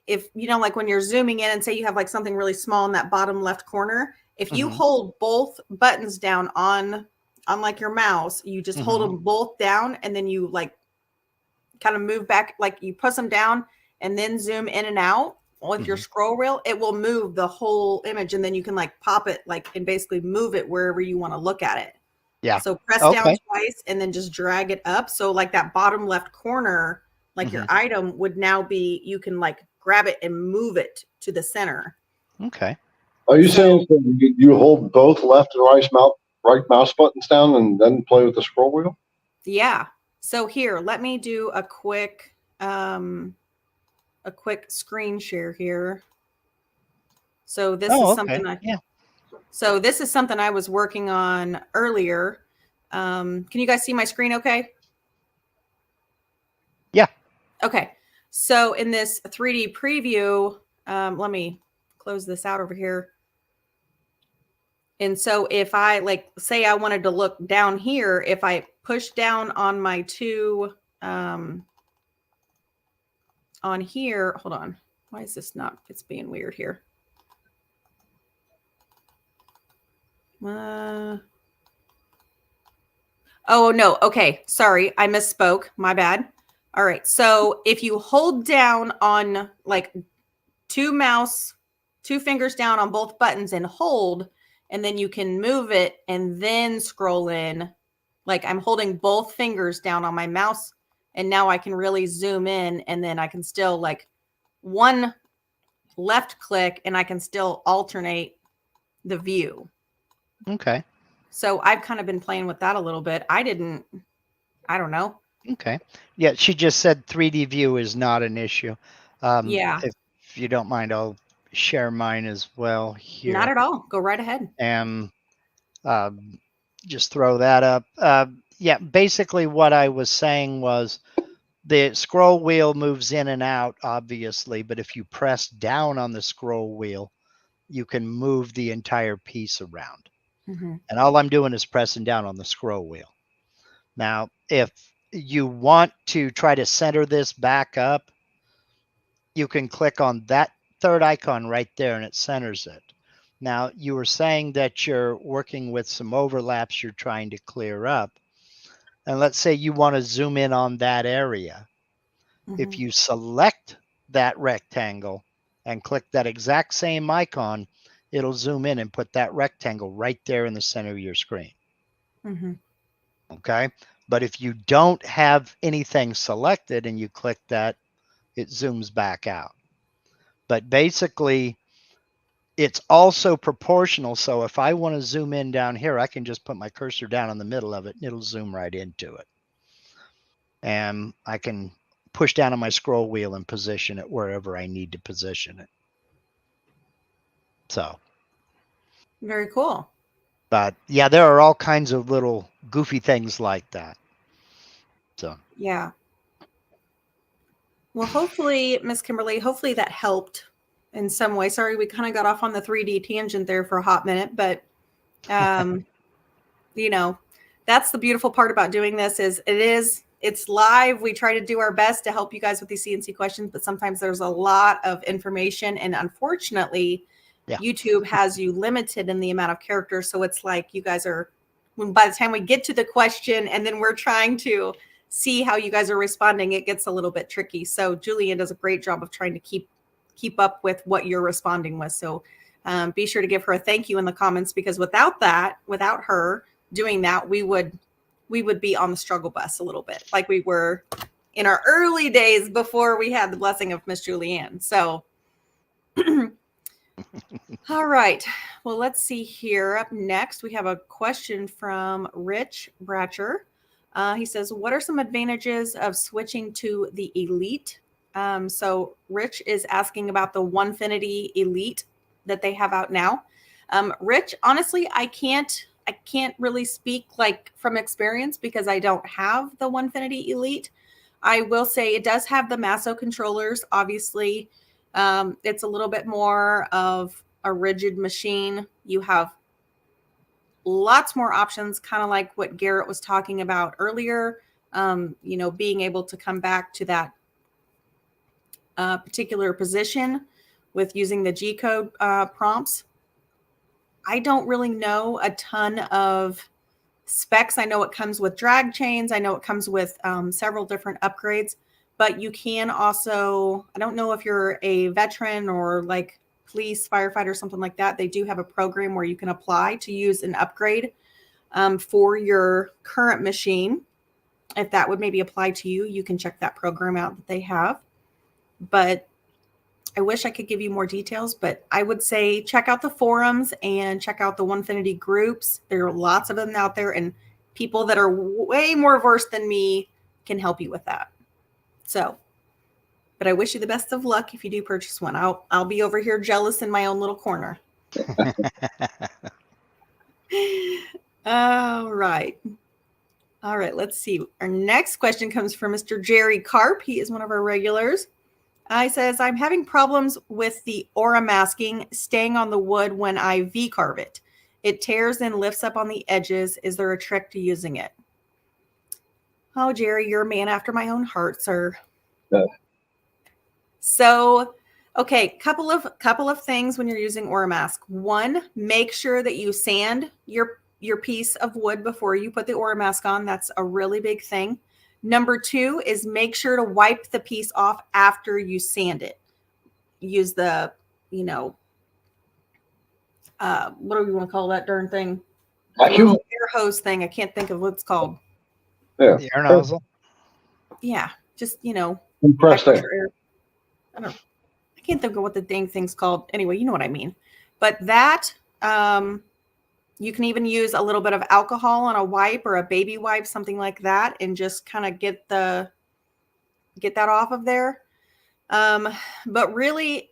If you know, like when you're zooming in and say you have like something really small in that bottom left corner, if you hold both buttons down on like your mouse, you just hold them both down and then you like kind of move back, like you press them down and then zoom in and out with your scroll wheel, it will move the whole image, and then you can like pop it like and basically move it wherever you want to look at it. Yeah. So press down twice and then just drag it up. So like that bottom left corner, like your item would now be, you can like grab it and move it to the center. Okay. Are you saying you hold both left and right mouse buttons down and then play with the scroll wheel? Yeah. So here, let me do a quick screen share here. So this is something So this is something I was working on earlier. Can you guys see my screen okay? Yeah. Okay. So in this 3D preview, let me close this out over here. And so if I like, say I wanted to look down here, if I push down on my two, on here, hold on. Why is this not, it's being weird here. Oh no. Okay. Sorry. I misspoke. My bad. All right. So if you hold down on like two fingers down on both buttons and hold, and then you can move it and then scroll in. Like I'm holding both fingers down on my mouse, and now I can really zoom in, and then I can still like one left click and I can still alternate the view. Okay. So I've kind of been playing with that a little bit. I don't know. Okay. Yeah, she just said 3D view is not an issue. Yeah. If you don't mind, I'll share mine as well here. Not at all. Go right ahead. And just throw that up. Yeah, basically what I was saying was the scroll wheel moves in and out, obviously, but if you press down on the scroll wheel, you can move the entire piece around. Mm-hmm. And all I'm doing is pressing down on the scroll wheel. Now, if you want to try to center this back up, you can click on that third icon right there and it centers it. Now, you were saying that you're working with some overlaps you're trying to clear up. And let's say you want to zoom in on that area. Mm-hmm. If you select that rectangle and click that exact same icon, it'll zoom in and put that rectangle right there in the center of your screen. Mm-hmm. Okay. But if you don't have anything selected and you click that, it zooms back out. But basically, it's also proportional. So if I want to zoom in down here, I can just put my cursor down in the middle of it and it'll zoom right into it. And I can push down on my scroll wheel and position it wherever I need to position it. So. Very cool. But yeah, there are all kinds of little goofy things like that. So. Yeah. Well, hopefully, Miss Kimberly, hopefully that helped in some way. Sorry, we kind of got off on the 3D tangent there for a hot minute, but you know, that's the beautiful part about doing this is it's live. We try to do our best to help you guys with these CNC questions, but sometimes there's a lot of information, and unfortunately, YouTube has you limited in the amount of characters. So it's like you guys are, by the time we get to the question and then we're trying to see how you guys are responding, it gets a little bit tricky. So Julianne does a great job of trying to keep up with what you're responding with. So be sure to give her a thank you in the comments, because without her doing that, we would be on the struggle bus a little bit, like we were in our early days before we had the blessing of Miss Julianne. So all right. Well, let's see here. Up next, we have a question from Rich Bratcher. He says, what are some advantages of switching to the Elite? So Rich is asking about the Onefinity Elite that they have out now. Rich, honestly, I can't really speak like from experience because I don't have the Onefinity Elite. I will say it does have the Masso controllers. Obviously, it's a little bit more of a rigid machine. You have lots more options, kind of like what Garrett was talking about earlier. You know, being able to come back to that particular position with using the G-code prompts. I don't really know a ton of specs. I know it comes with drag chains. I know it comes with several different upgrades, but you can also, I don't know if you're a veteran or like police, firefighter, something like that. They do have a program where you can apply to use an upgrade for your current machine. If that would maybe apply to you, you can check that program out that they have. But I wish I could give you more details, but I would say check out the forums and check out the Onefinity groups. There are lots of them out there, and people that are way more versed than me can help you with that. So, but I wish you the best of luck if you do purchase one. I'll be over here jealous in my own little corner. All right. Let's see. Our next question comes from Mr. Jerry Karp. He is one of our regulars. He says, I'm having problems with the aura masking staying on the wood when I VCarve it. It tears and lifts up on the edges. Is there a trick to using it? Oh, Jerry, you're a man after my own heart, sir. Yeah. So, okay, couple of things when you're using aura mask. One, make sure that you sand your piece of wood before you put the aura mask on. That's a really big thing. Number two is make sure to wipe the piece off after you sand it. Use the, what do we want to call that darn thing? Vacuum? Air hose thing. I can't think of what it's called. Yeah. The air nozzle. Yeah, just Compressed high air. pressure air. I can't think of what the dang thing's called. Anyway, you know what I mean. But that you can even use a little bit of alcohol on a wipe or a baby wipe, something like that, and just kind of get that off of there. But really,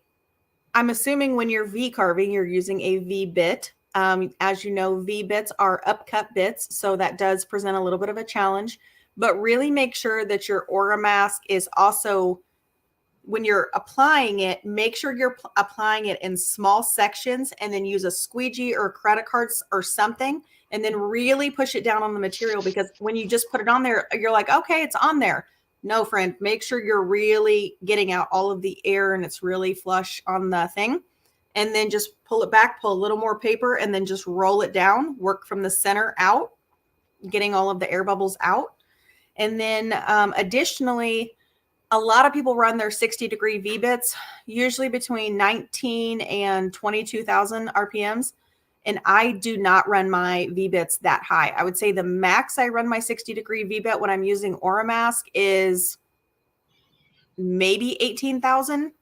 I'm assuming when you're V carving, you're using a V bit. As you know, V bits are upcut bits, so that does present a little bit of a challenge. But really make sure that your Aura mask is also, when you're applying it, make sure you're applying it in small sections, and then use a squeegee or credit cards or something, and then really push it down on the material, because when you just put it on there, you're like, okay, it's on there. No, friend, make sure you're really getting out all of the air and it's really flush on the thing. And then just pull it back, pull a little more paper, and then just roll it down, work from the center out, getting all of the air bubbles out. And then additionally, a lot of people run their 60-degree V-bits, usually between 19 and 22,000 RPMs. And I do not run my V-bits that high. I would say the max I run my 60-degree V-bit when I'm using Aura Mask is maybe 18,000.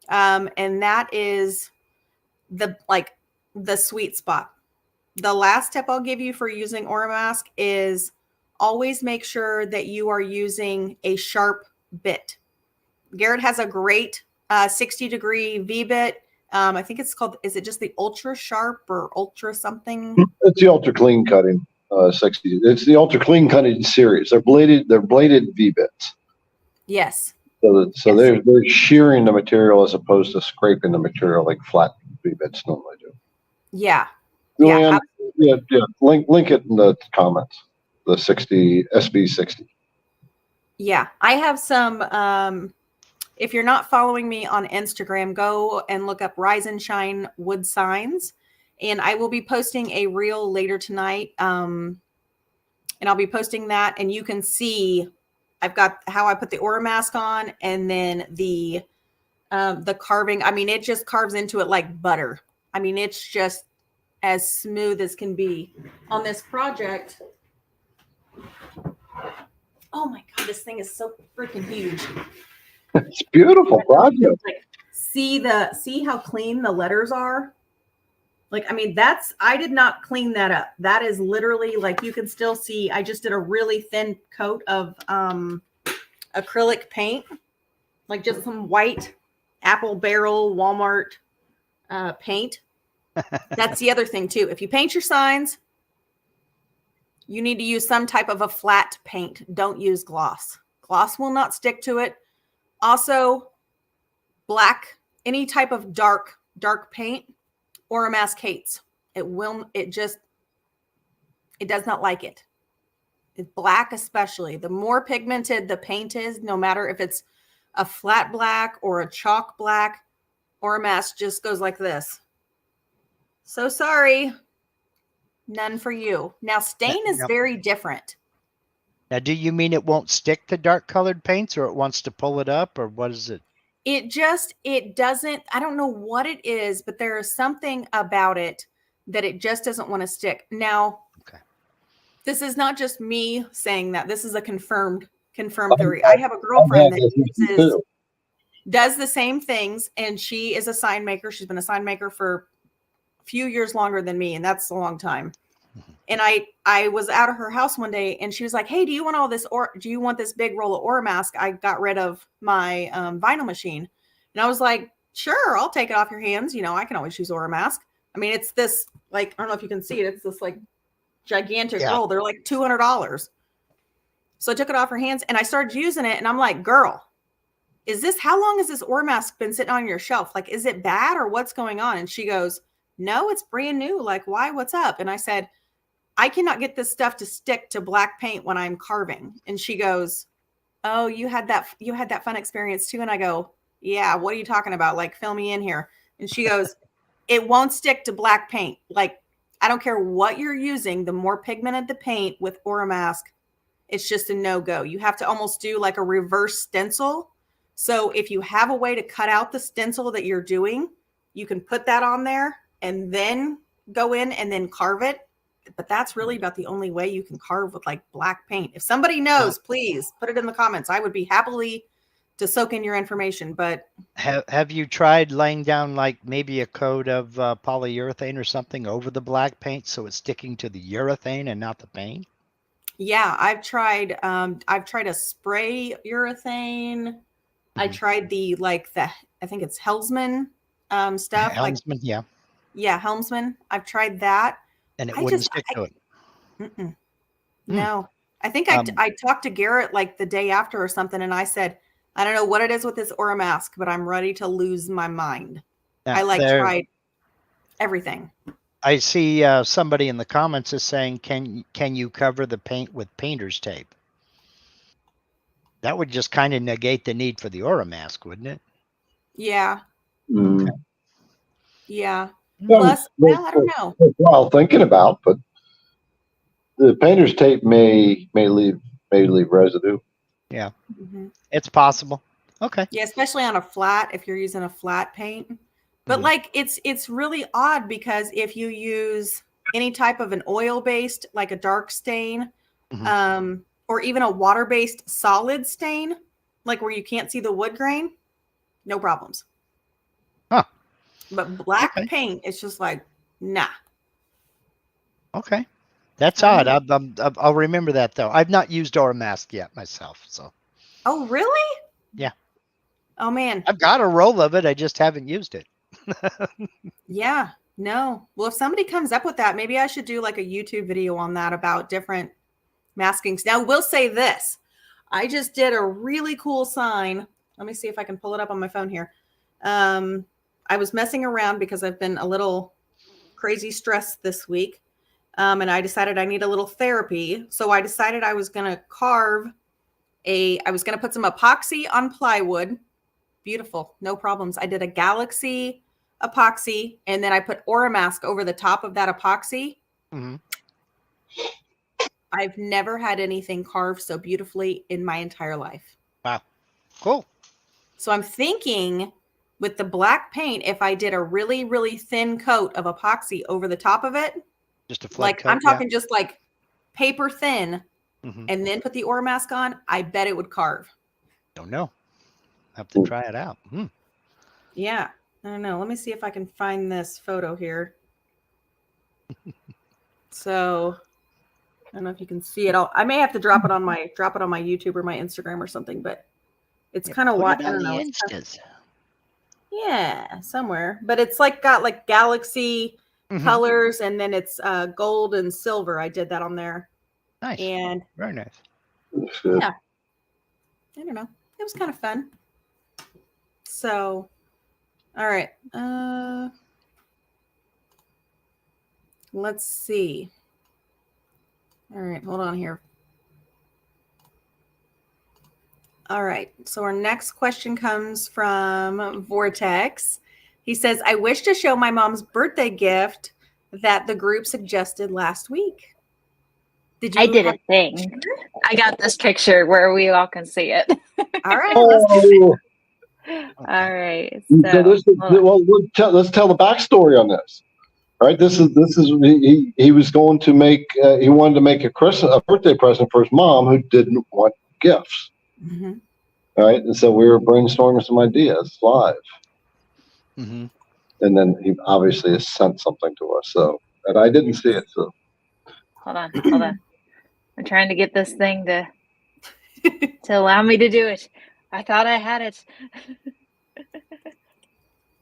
And that is the sweet spot. The last tip I'll give you for using Aura Mask is always make sure that you are using a sharp bit. Garrett has a great 60-degree V-bit. I think it's called, is it just the Ultra Sharp or Ultra something? It's the Ultra Clean Cutting 60. It's the Ultra Clean Cutting series. They're bladed V-bits. Yes. So Yes. they're shearing the material as opposed to scraping the material like flat V-bits normally do. Yeah. Julianne, Yeah. yeah. Link it in the comments. The 60 SB60. Yeah. I have some, if you're not following me on Instagram, go and look up Rise and Shine Wood Signs. And I will be posting a reel later tonight. And I'll be posting that, and you can see I've got how I put the Aura mask on, and then the carving. I mean, it just carves into it like butter. I mean, it's just as smooth as can be on this project. Oh my God, this thing is so freaking huge. It's a beautiful project. Like, see how clean the letters are? Like, I mean, I did not clean that up. That is literally, like, you can still see, I just did a really thin coat of acrylic paint, like just some white Apple Barrel Walmart paint. That's the other thing too. If you paint your signs, you need to use some type of a flat paint. Don't use gloss. Gloss will not stick to it. Also, black, any type of dark paint, Aura Mask hates. It does not like it. It's black especially. The more pigmented the paint is, no matter if it's a flat black or a chalk black, Aura Mask just goes like this. So sorry. None for you. Now, stain is very different. Now, do you mean it won't stick to dark colored paints, or it wants to pull it up, or what is it? It doesn't, I don't know what it is, but there is something about it that it just doesn't want to stick. Now, okay. This is not just me saying that. This is a confirmed theory. I have a girlfriend that does the same things, and she is a sign maker. She's been a sign maker for a few years longer than me, and that's a long time. And I was out of her house one day, and she was like, "Hey, do you want all this, or do you want this big roll of Aura Mask? I got rid of my vinyl machine." And I was like, "Sure, I'll take it off your hands. You know, I can always use Aura Mask." I mean, it's this, like, I don't know if you can see it. It's this like gigantic roll. They're like $200. So I took it off her hands and I started using it, and I'm like, "Girl, how long has this Aura Mask been sitting on your shelf? Like, is it bad or what's going on?" And she goes, "No, it's brand new. Like, why? What's up?" And I said, "I cannot get this stuff to stick to black paint when I'm carving." And she goes, "Oh, you had that fun experience too." And I go, "Yeah, what are you talking about? Like, fill me in here." And she goes, "It won't stick to black paint. Like, I don't care what you're using. The more pigmented the paint with Aura Mask, it's just a no-go. You have to almost do like a reverse stencil. So if you have a way to cut out the stencil that you're doing, you can put that on there and then go in and then carve it. but that's really about the only way you can carve with like black paint. If somebody knows, please put it in the comments. I would be happily to soak in your information, but Have you tried laying down like maybe a coat of polyurethane or something over the black paint so it's sticking to the urethane and not the paint? yeah, I've tried a spray urethane. I tried I think it's Helmsman stuff. Helmsman, yeah. Yeah, Helmsman. I've tried that. And it wouldn't stick to it. No. I think I talked to Garrett like the day after or something, and I said, I don't know what it is with this Aura mask, but I'm ready to lose my mind. Now, I tried everything. I see somebody in the comments is saying, can you cover the paint with painter's tape? That would just kind of negate the need for the Aura mask, wouldn't it? Yeah. Mm. Okay. Yeah. Yeah, Plus, well, I don't know. Well, thinking about, but the painter's tape may leave residue. Yeah. Mm-hmm. It's possible. Okay. Yeah, especially on a flat, if you're using a flat paint. But like it's really odd because if you use any type of an oil-based, like a dark stain, or even a water-based solid stain, like where you can't see the wood grain, no problems. Huh. But black paint, it's just like, nah. Okay. That's odd. I'll remember that though. I've not used Aura mask yet myself, so. Oh, really? Yeah. Oh man. I've got a roll of it. I just haven't used it. Yeah. No. Well, if somebody comes up with that, maybe I should do like a YouTube video on that about different maskings. Now, we'll say this. I just did a really cool sign. Let me see if I can pull it up on my phone here. I was messing around because I've been a little crazy stressed this week. And I decided I need a little therapy. So I decided I was going to I was going to put some epoxy on plywood. Beautiful. No problems. I did a Galaxy epoxy, and then I put Aura mask over the top of that epoxy. I've never had anything carved so beautifully in my entire life. Wow. Cool. So I'm thinking with the black paint, if I did a really, really thin coat of epoxy over the top of it, just a flat coat, I'm talking just like paper thin, and then put the Aura mask on, I bet it would carve. Don't know. Have to try it out. Yeah. I don't know. Let me see if I can find this photo here. So I don't know if you can see it all. I may have to drop it on my YouTube or my Instagram or something, but it's kind of what I don't know. Yeah, somewhere. But it's like got like Galaxy colors, and then it's gold and silver. I did that on there. Nice. And very nice. Yeah. I don't know. It was kind of fun. So, all right. Let's see. All right, hold on here. All right. So our next question comes from Vortex. He says, I wish to show my mom's birthday gift that the group suggested last week. I did a thing. I got this picture where we all can see it. All right. Let's do it. All right. So let's tell the backstory on this. All right. This is he was going to make he wanted to make a birthday present for his mom who didn't want gifts. All right, and so we were brainstorming some ideas live. And then he obviously has sent something to us. So, and I didn't see it. So hold on. I'm trying to get this thing to allow me to do it. I thought I had it.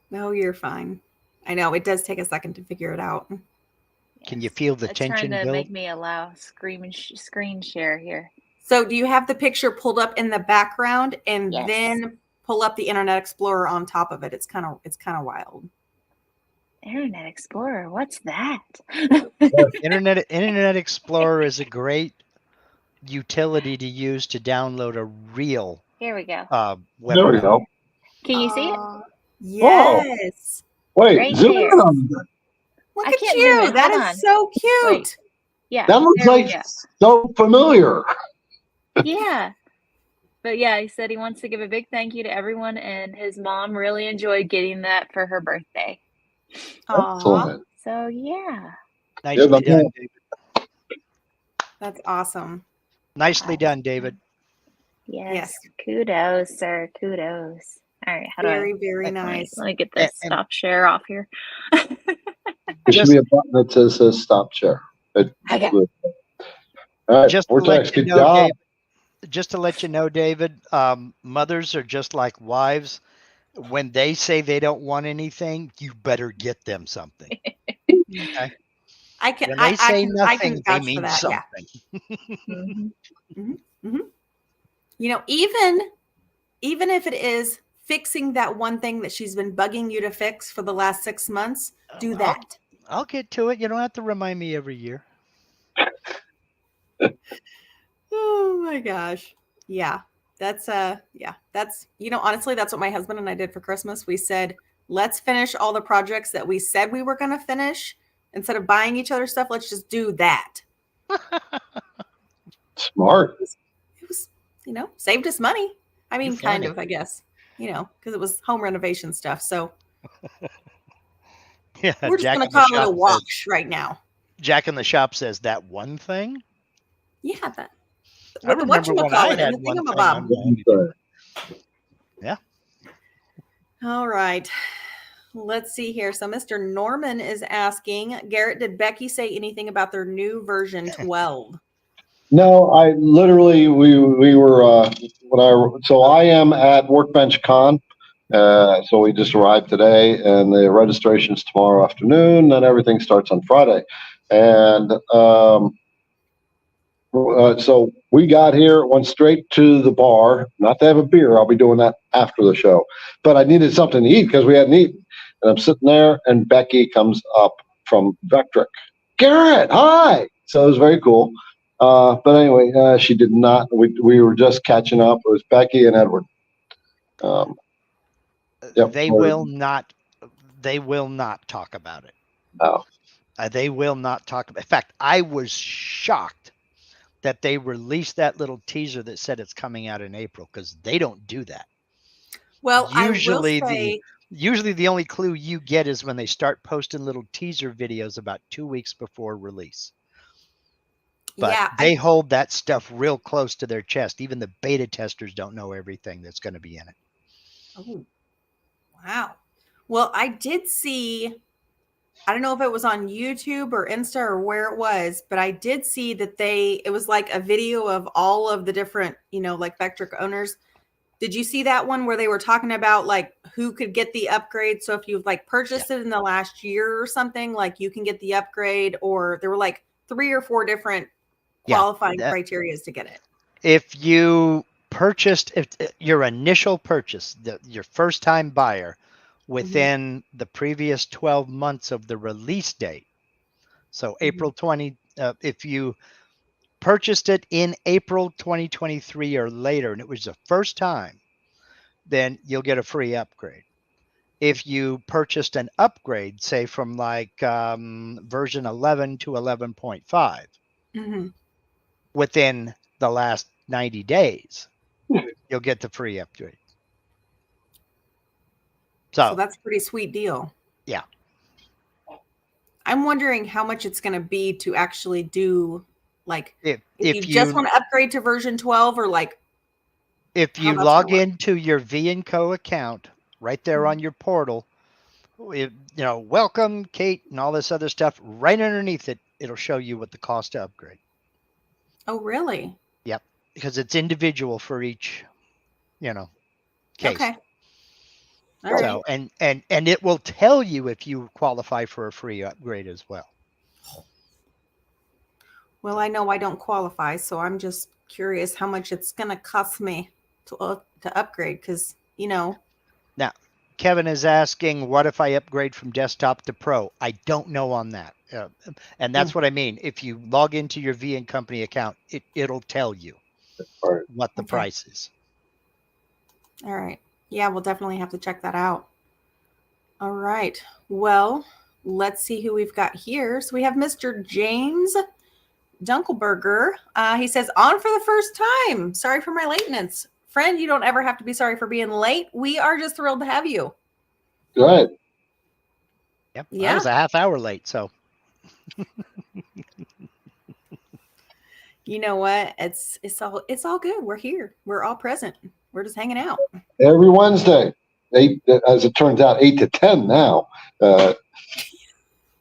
No, you're fine. I know it does take a second to figure it out. Can you feel the tension trying to build? make me allow screen share here. So do you have the picture pulled up in the background and then pull up the Internet Explorer on top of it? It's kind of wild. Internet Explorer, what's that? Internet Explorer is a great utility to use to download a real Here we go. web. there we go. Can you see it? Yes. Wait, Right zoom there. in on that. Look I at can't you. zoom in. That Hold is on. so cute. Wait. Yeah. That looks there we like go. so familiar. Yeah. But yeah, he said he wants to give a big thank you to everyone, and his mom really enjoyed getting that for her birthday. Aw. Excellent. So yeah. Nicely not done, bad. David. That's awesome. Nicely done, David. Yes. Kudos, sir. Kudos. All right. How do Very, very and- nice. let me get this and- stop share off here. There should be a button that says stop share. Okay. All right, just to Vortex, let you good know, job. David, just to let you know, David, mothers are just like wives. When they say they don't want anything, you better get them something. Okay? I can When they say I nothing, can they vouch for mean that. something. Yeah. You know, even if it is fixing that one thing that she's been bugging you to fix for the last 6 months, do that. I'll get to it. You don't have to remind me every year. Oh my gosh. Yeah. That's honestly, that's what my husband and I did for Christmas. We said, let's finish all the projects that we said we were going to finish. Instead of buying each other stuff, let's just do that. Smart. It was, saved us money. I mean, You're kind funny. of, I guess, because it was home renovation stuff. So Yeah, we're just Jack going in to the call it a shop wash right now. Jack in the shop says that one thing. Yeah, that. I With the remember when I whatchamacallit had and the one thing thingamabob. on mine. Yeah. All right. Let's see here. So Mr. Norman is asking, Garrett, did Becky say anything about their new version 12? No, I literally we were so I am at Workbench Con. So we just arrived today, and the registration's tomorrow afternoon, and everything starts on Friday. And so we got here, went straight to the bar, not to have a beer. I'll be doing that after the show. But I needed something to eat because we hadn't eaten. And I'm sitting there, and Becky comes up from Vectric. Garrett, hi! So it was very cool. But anyway, she did not. We were just catching up. It was Becky and Edward. Yep. They will not talk about it. Oh. They will not talk about. In fact, I was shocked that they released that little teaser that said it's coming out in April, because they don't do that. Well, Usually I will say, usually the only clue you get is when they start posting little teaser videos about 2 weeks before release. But yeah, they hold that stuff real close to their chest. Even the beta testers don't know everything that's going to be in it. Oh, wow. Well, I did see, I don't know if it was on YouTube or Insta or where it was, but I did see that it was like a video of all of the different, like Vectric owners. Did you see that one where they were talking about like who could get the upgrade? So if you've like purchased it in the last year or something, like you can get the upgrade, or there were like 3 or 4 different qualifying criteria to get it. If you purchased, if your initial purchase, your first time buyer, within the previous 12 months of the release date, so April 20, if you purchased it in April 2023 or later, and it was the first time, then you'll get a free upgrade. If you purchased an upgrade, say from like version 11 to 11.5, within the last 90 days, you'll get the free upgrade. So that's a pretty sweet deal. Yeah. I'm wondering how much it's going to be to actually do, like, if you just want to upgrade to version 12, or like, if you log into your V&Co account right there on your portal, welcome Kate and all this other stuff, right underneath it, it'll show you what the cost to upgrade. Oh, really? Yep. Because it's individual for each, case. Okay. All so, right. and it will tell you if you qualify for a free upgrade as well. Well, I know I don't qualify, so I'm just curious how much it's going to cost me to upgrade, because, Now, Kevin is asking, what if I upgrade from desktop to pro? I don't know on that. And that's what I mean. If you log into your V&Company account, it'll tell you what the price is. All right. Yeah, we'll definitely have to check that out. All right. Well, let's see who we've got here. So we have Mr. James Dunkelberger. He says, on for the first time. Sorry for my lateness. Friend, you don't ever have to be sorry for being late. We are just thrilled to have you. Good. Yep. Yeah. I was a half hour late, so. You know what? It's all good. We're here. We're all present. We're just hanging out. Every Wednesday, 8, as it turns out, 8 to 10 now.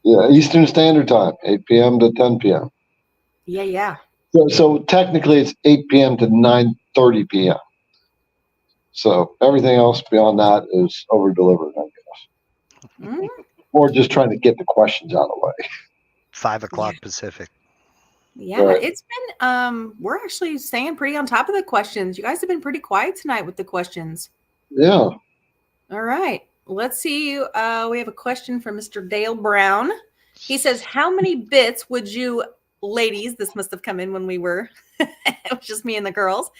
Yeah, Eastern Standard Time, 8 p.m. to 10 p.m. Yeah. So technically, it's 8 p.m. to 9:30 p.m. So everything else beyond that is over delivered, I guess, Mhm. or just trying to get the questions out of the way. 5 o'clock Pacific. Yeah, Right. it's been we're actually staying pretty on top of the questions. You guys have been pretty quiet tonight with the questions. Yeah. All right. Let's see. We have a question from Mr. Dale Brown. He says, how many bits would you ladies, this must have come in when we were it was just me and the girls.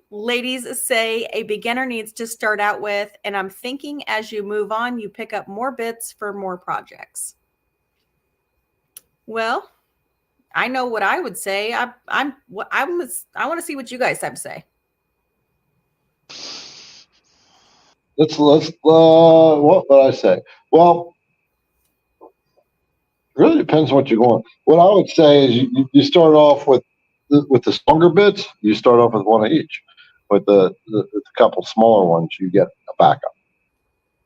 Ladies say a beginner needs to start out with, and I'm thinking as you move on, you pick up more bits for more projects. Well, I know what I would say. I want to see what you guys have to say. Let's what would I say? Well, it really depends on what you're going. What I would say is you start off with the stronger bits. You start off with one of each. With the couple smaller ones, you get a backup,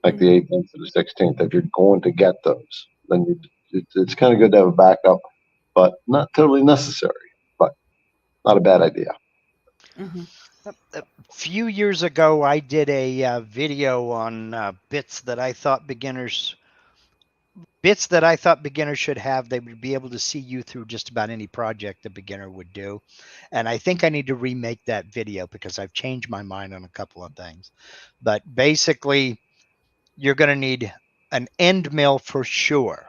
like the 18th to the 16th. If you're going to get those, then it's kind of good to have a backup, but not totally necessary. But not a bad idea. Mm-hmm. A few years ago, I did a video on bits that I thought beginners should have. They would be able to see you through just about any project a beginner would do. And I think I need to remake that video because I've changed my mind on a couple of things. But basically, you're going to need an end mill for sure.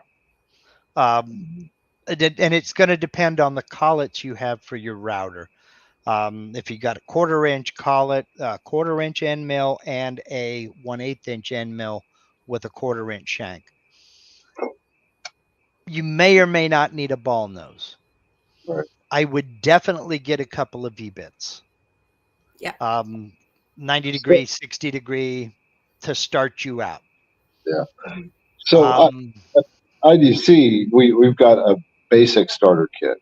And it's going to depend on the collets you have for your router. If you got a 1/4 inch collet, a 1/4 inch end mill, and a 1/8 inch end mill with a 1/4 inch shank, you may or may not need a ball nose. Right. I would definitely get a couple of V-bits. Yeah. 90 degree, 60 degree to start you out. Yeah. So at IDC, we've got a basic starter kit.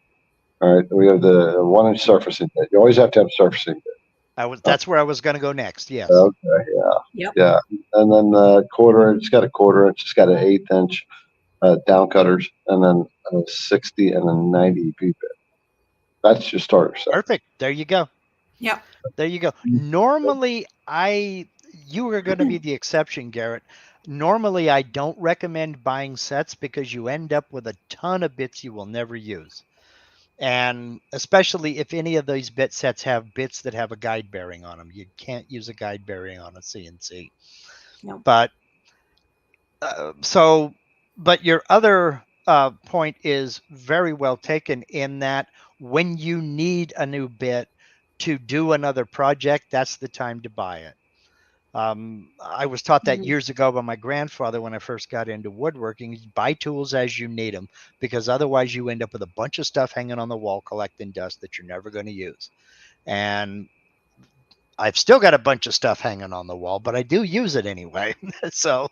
All right. We have the 1 inch surfacing bit. You always have to have surfacing bit. That's where I was going to go next. Yes. Okay. Yeah. Yep. Yeah. And then the 1/4 inch, it's got a 1/4 inch, it's got an 1/8 inch down cutters, and then a 60 and a 90 V bit. That's your starter set. Perfect. There you go. Yep. There you go. Normally, you are going to be the exception, Garrett. Normally, I don't recommend buying sets because you end up with a ton of bits you will never use. And especially if any of these bit sets have bits that have a guide bearing on them. You can't use a guide bearing on a CNC. No. But but your other point is very well taken in that when you need a new bit to do another project, that's the time to buy it. I was taught that years ago by my grandfather when I first got into woodworking. Buy tools as you need them, because otherwise you end up with a bunch of stuff hanging on the wall collecting dust that you're never going to use. And I've still got a bunch of stuff hanging on the wall, but I do use it anyway. So,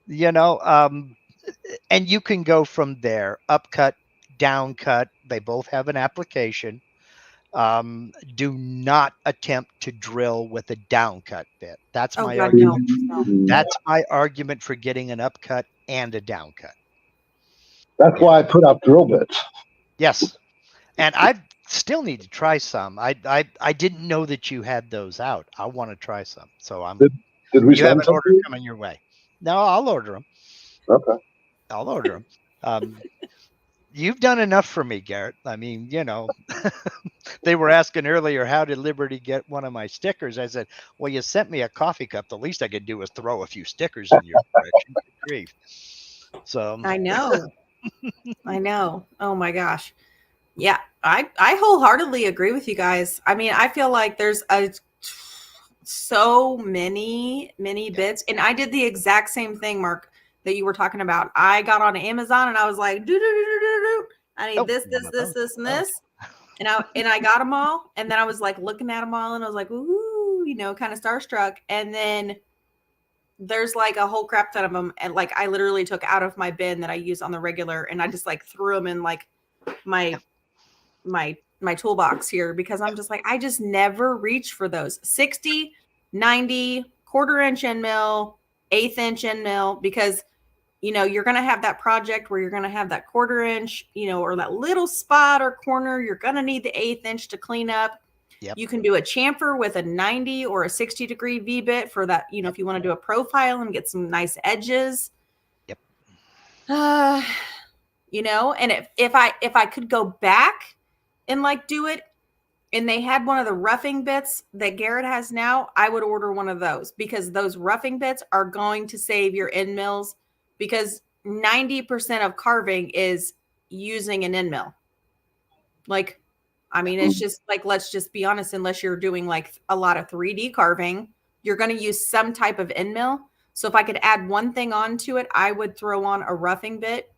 you know, and you can go from there. Upcut, downcut, they both have an application. Do not attempt to drill with a downcut bit. That's my argument. No. That's my argument for getting an upcut and a downcut. That's why I put out drill bits. Yes, and I still need to try some. I didn't know that you had those out. I want to try some. So I'm. Did we you have send an order something? coming your way? No, I'll order them. Okay. I'll order them. You've done enough for me, Garrett. I mean, you know, they were asking earlier, how did Liberty get one of my stickers? I said, well, you sent me a coffee cup. The least I could do is throw a few stickers in your direction. Good grief. So I know. I know. Oh my gosh. Yeah, I wholeheartedly agree with you guys. I mean, I feel like there's so many bits, and I did the exact same thing, Mark, that you were talking about. I got on Amazon and I was like, I need this, and this. And I got them all. And then I was like looking at them all and I was like, ooh, you know, kind of starstruck. And then there's like a whole crap ton of them. And like, I literally took out of my bin that I use on the regular, and I just like threw them in like my toolbox here, because I'm just like, I just never reach for those 60, 90, quarter-inch end mill, 1/8 inch end mill, because you're going to have that project where you're going to have that 1/4 inch, or that little spot or corner. You're going to need the 1/8 inch to clean up. Yep. You can do a chamfer with a 90 or a 60 degree V-bit for that, if you want to do a profile and get some nice edges. Yep. And if I could go back and like do it, and they had one of the roughing bits that Garrett has now, I would order one of those, because those roughing bits are going to save your end mills, because 90% of carving is using an end mill. Like, I mean, it's just like, let's just be honest, unless you're doing like a lot of 3D carving, you're going to use some type of end mill. So if I could add one thing onto it, I would throw on a roughing bit,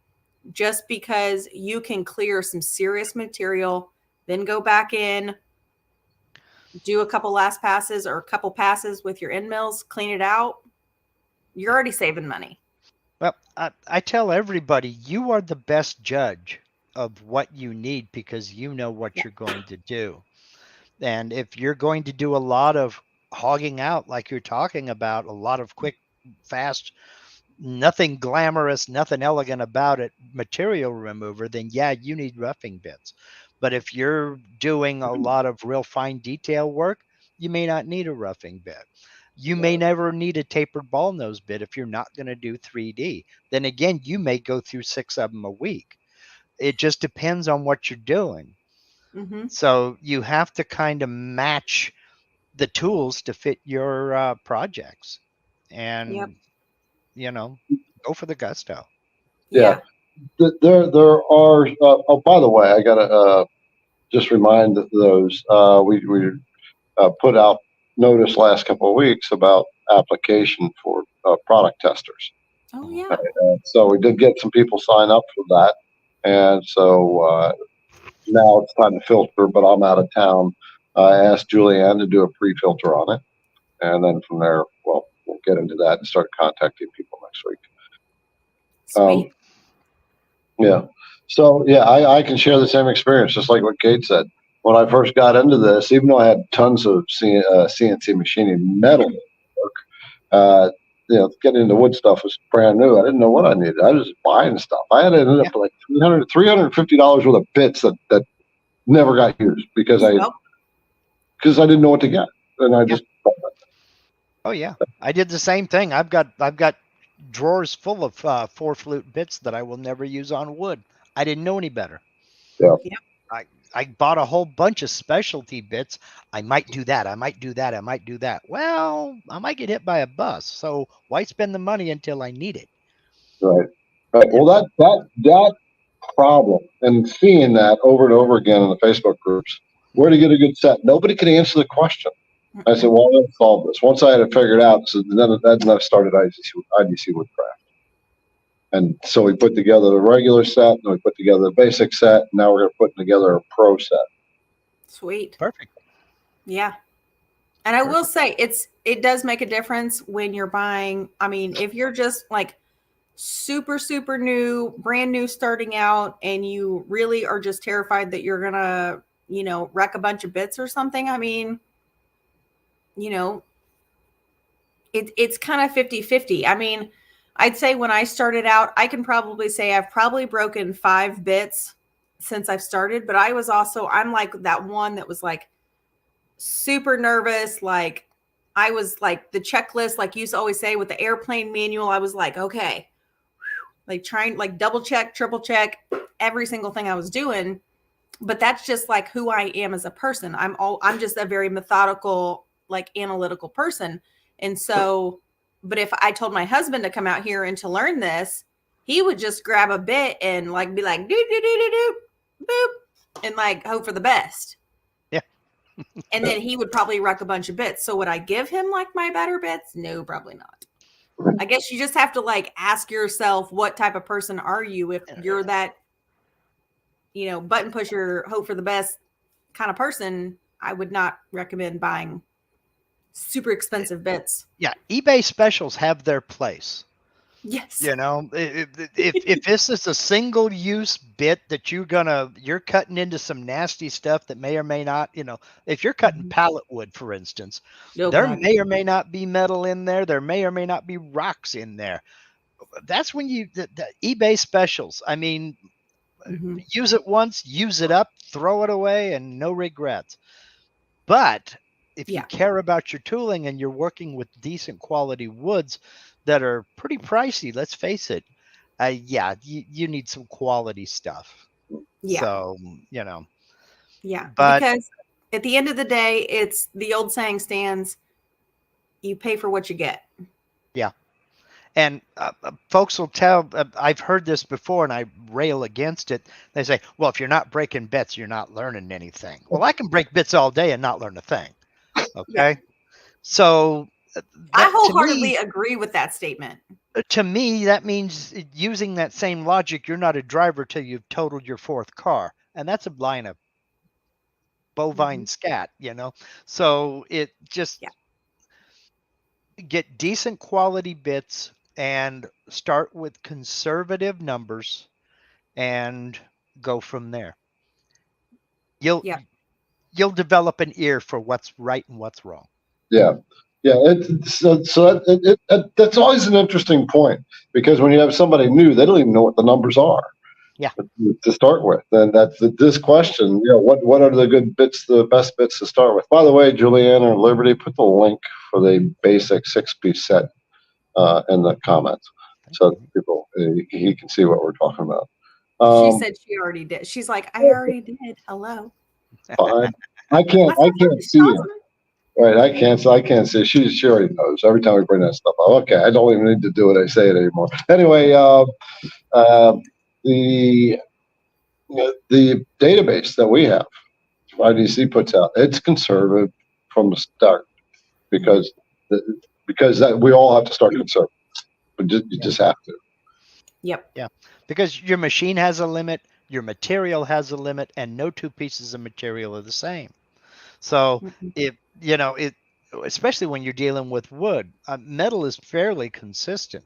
just because you can clear some serious material, then go back in, do a couple last passes or a couple passes with your end mills, clean it out. You're already saving money. Well, I tell everybody, you are the best judge of what you need, because you know what you're going to do. And if you're going to do a lot of hogging out, like you're talking about, a lot of quick, fast, nothing glamorous, nothing elegant about it, material remover, then yeah, you need roughing bits. But if you're doing a lot of real fine detail work, you may not need a roughing bit. You may never need a tapered ball nose bit if you're not going to do 3D. Then again, you may go through 6 of them a week. It just depends on what you're doing. Mm-hmm. So you have to kind of match the tools to fit your projects, and go for the gusto. Yeah. There are. Oh, by the way, I gotta just remind those we put out notice last couple of weeks about application for product testers. Oh yeah. So we did get some people sign up for that, and so now it's time to filter. But I'm out of town. I asked Julianne to do a pre-filter on it, and then from there, well, we'll get into that and start contacting people next week. Sweet. Yeah. So yeah, I can share the same experience, just like what Kate said. When I first got into this, even though I had tons of CNC machining metal work, getting into wood stuff was brand new. I didn't know what I needed. I was just buying stuff. I had ended up with like $350 worth of bits that never got used because I didn't know what to get, and I just. Oh yeah, I did the same thing. I've got drawers full of 4-flute bits that I will never use on wood. I didn't know any better. Yeah. Yep. I bought a whole bunch of specialty bits. I might do that. I might do that. I might do that. Well, I might get hit by a bus. So why spend the money until I need it? Right. Well, that problem, and seeing that over and over again in the Facebook groups, where to get a good set, nobody could answer the question. I said, well, let's solve this. Once I had it figured out, so then I started IDC Woodcraft. And so we put together the regular set, and we put together the basic set, and now we're going to put together a pro set. Sweet. Perfect. Yeah. And I will say it does make a difference when you're buying. I mean, if you're just like super, super new, brand new, starting out, and you really are just terrified that you're going to, wreck a bunch of bits or something. I mean, it's kind of 50-50. I mean, I'd say when I started out, I can probably say I've probably broken 5 bits since I've started, but I'm like that one that was like super nervous. Like I was like the checklist, like you used to always say with the airplane manual, I was like, okay, like trying, like double check, triple check every single thing I was doing. But that's just like who I am as a person. I'm just a very methodical, like analytical person. And so, but if I told my husband to come out here and to learn this, he would just grab a bit and like be like, do, do, do, do, do, boop, and like hope for the best. Yeah. And then he would probably wreck a bunch of bits. So would I give him like my better bits? No, probably not. I guess you just have to like ask yourself, what type of person are you? If you're that, button pusher, hope for the best kind of person, I would not recommend buying super expensive bits. Yeah, eBay specials have their place. Yes. You know, if this is a single use bit that you're cutting into some nasty stuff that may or may not, you know, if you're cutting pallet wood, for instance, Oh, there God. may or may not be metal in there. There may or may not be rocks in there. That's when the eBay specials. I mean, use it once, use it up, throw it away, and no regrets. But if you care about your tooling and you're working with decent quality woods that are pretty pricey, let's face it, you need some quality stuff. Yeah. So, you know. Yeah. But because at the end of the day, it's the old saying stands, you pay for what you get. Yeah. And folks will tell, I've heard this before and I rail against it. They say, well, if you're not breaking bits, you're not learning anything. Well, I can break bits all day and not learn a thing. Okay. Yeah. So I wholeheartedly agree with that statement. To me, that means using that same logic, you're not a driver till you've totaled your fourth car. And that's a line of bovine scat, you know? So it just get decent quality bits and start with conservative numbers and go from there. You'll develop an ear for what's right and what's wrong. Yeah. Yeah. That's always an interesting point, because when you have somebody new, they don't even know what the numbers are. Yeah. To start with. Then that's this question, you know, what are the good bits, the best bits to start with? By the way, Julianne or Liberty, put the link for the basic 6-piece set in the comments, so that people he can see what we're talking about. She said she already did. She's like, I already did. Hello. I can't see her. Right, I can't see. She already knows. Every time we bring that stuff up. Okay, I don't even need to do it. I say it anymore. Anyway, the database that we have, IDC puts out, it's conservative from the start, because that we all have to start conservative. But you just have to. Yep. Yeah, because your machine has a limit, your material has a limit, and no two pieces of material are the same. So if you know it, especially when you're dealing with wood, metal is fairly consistent,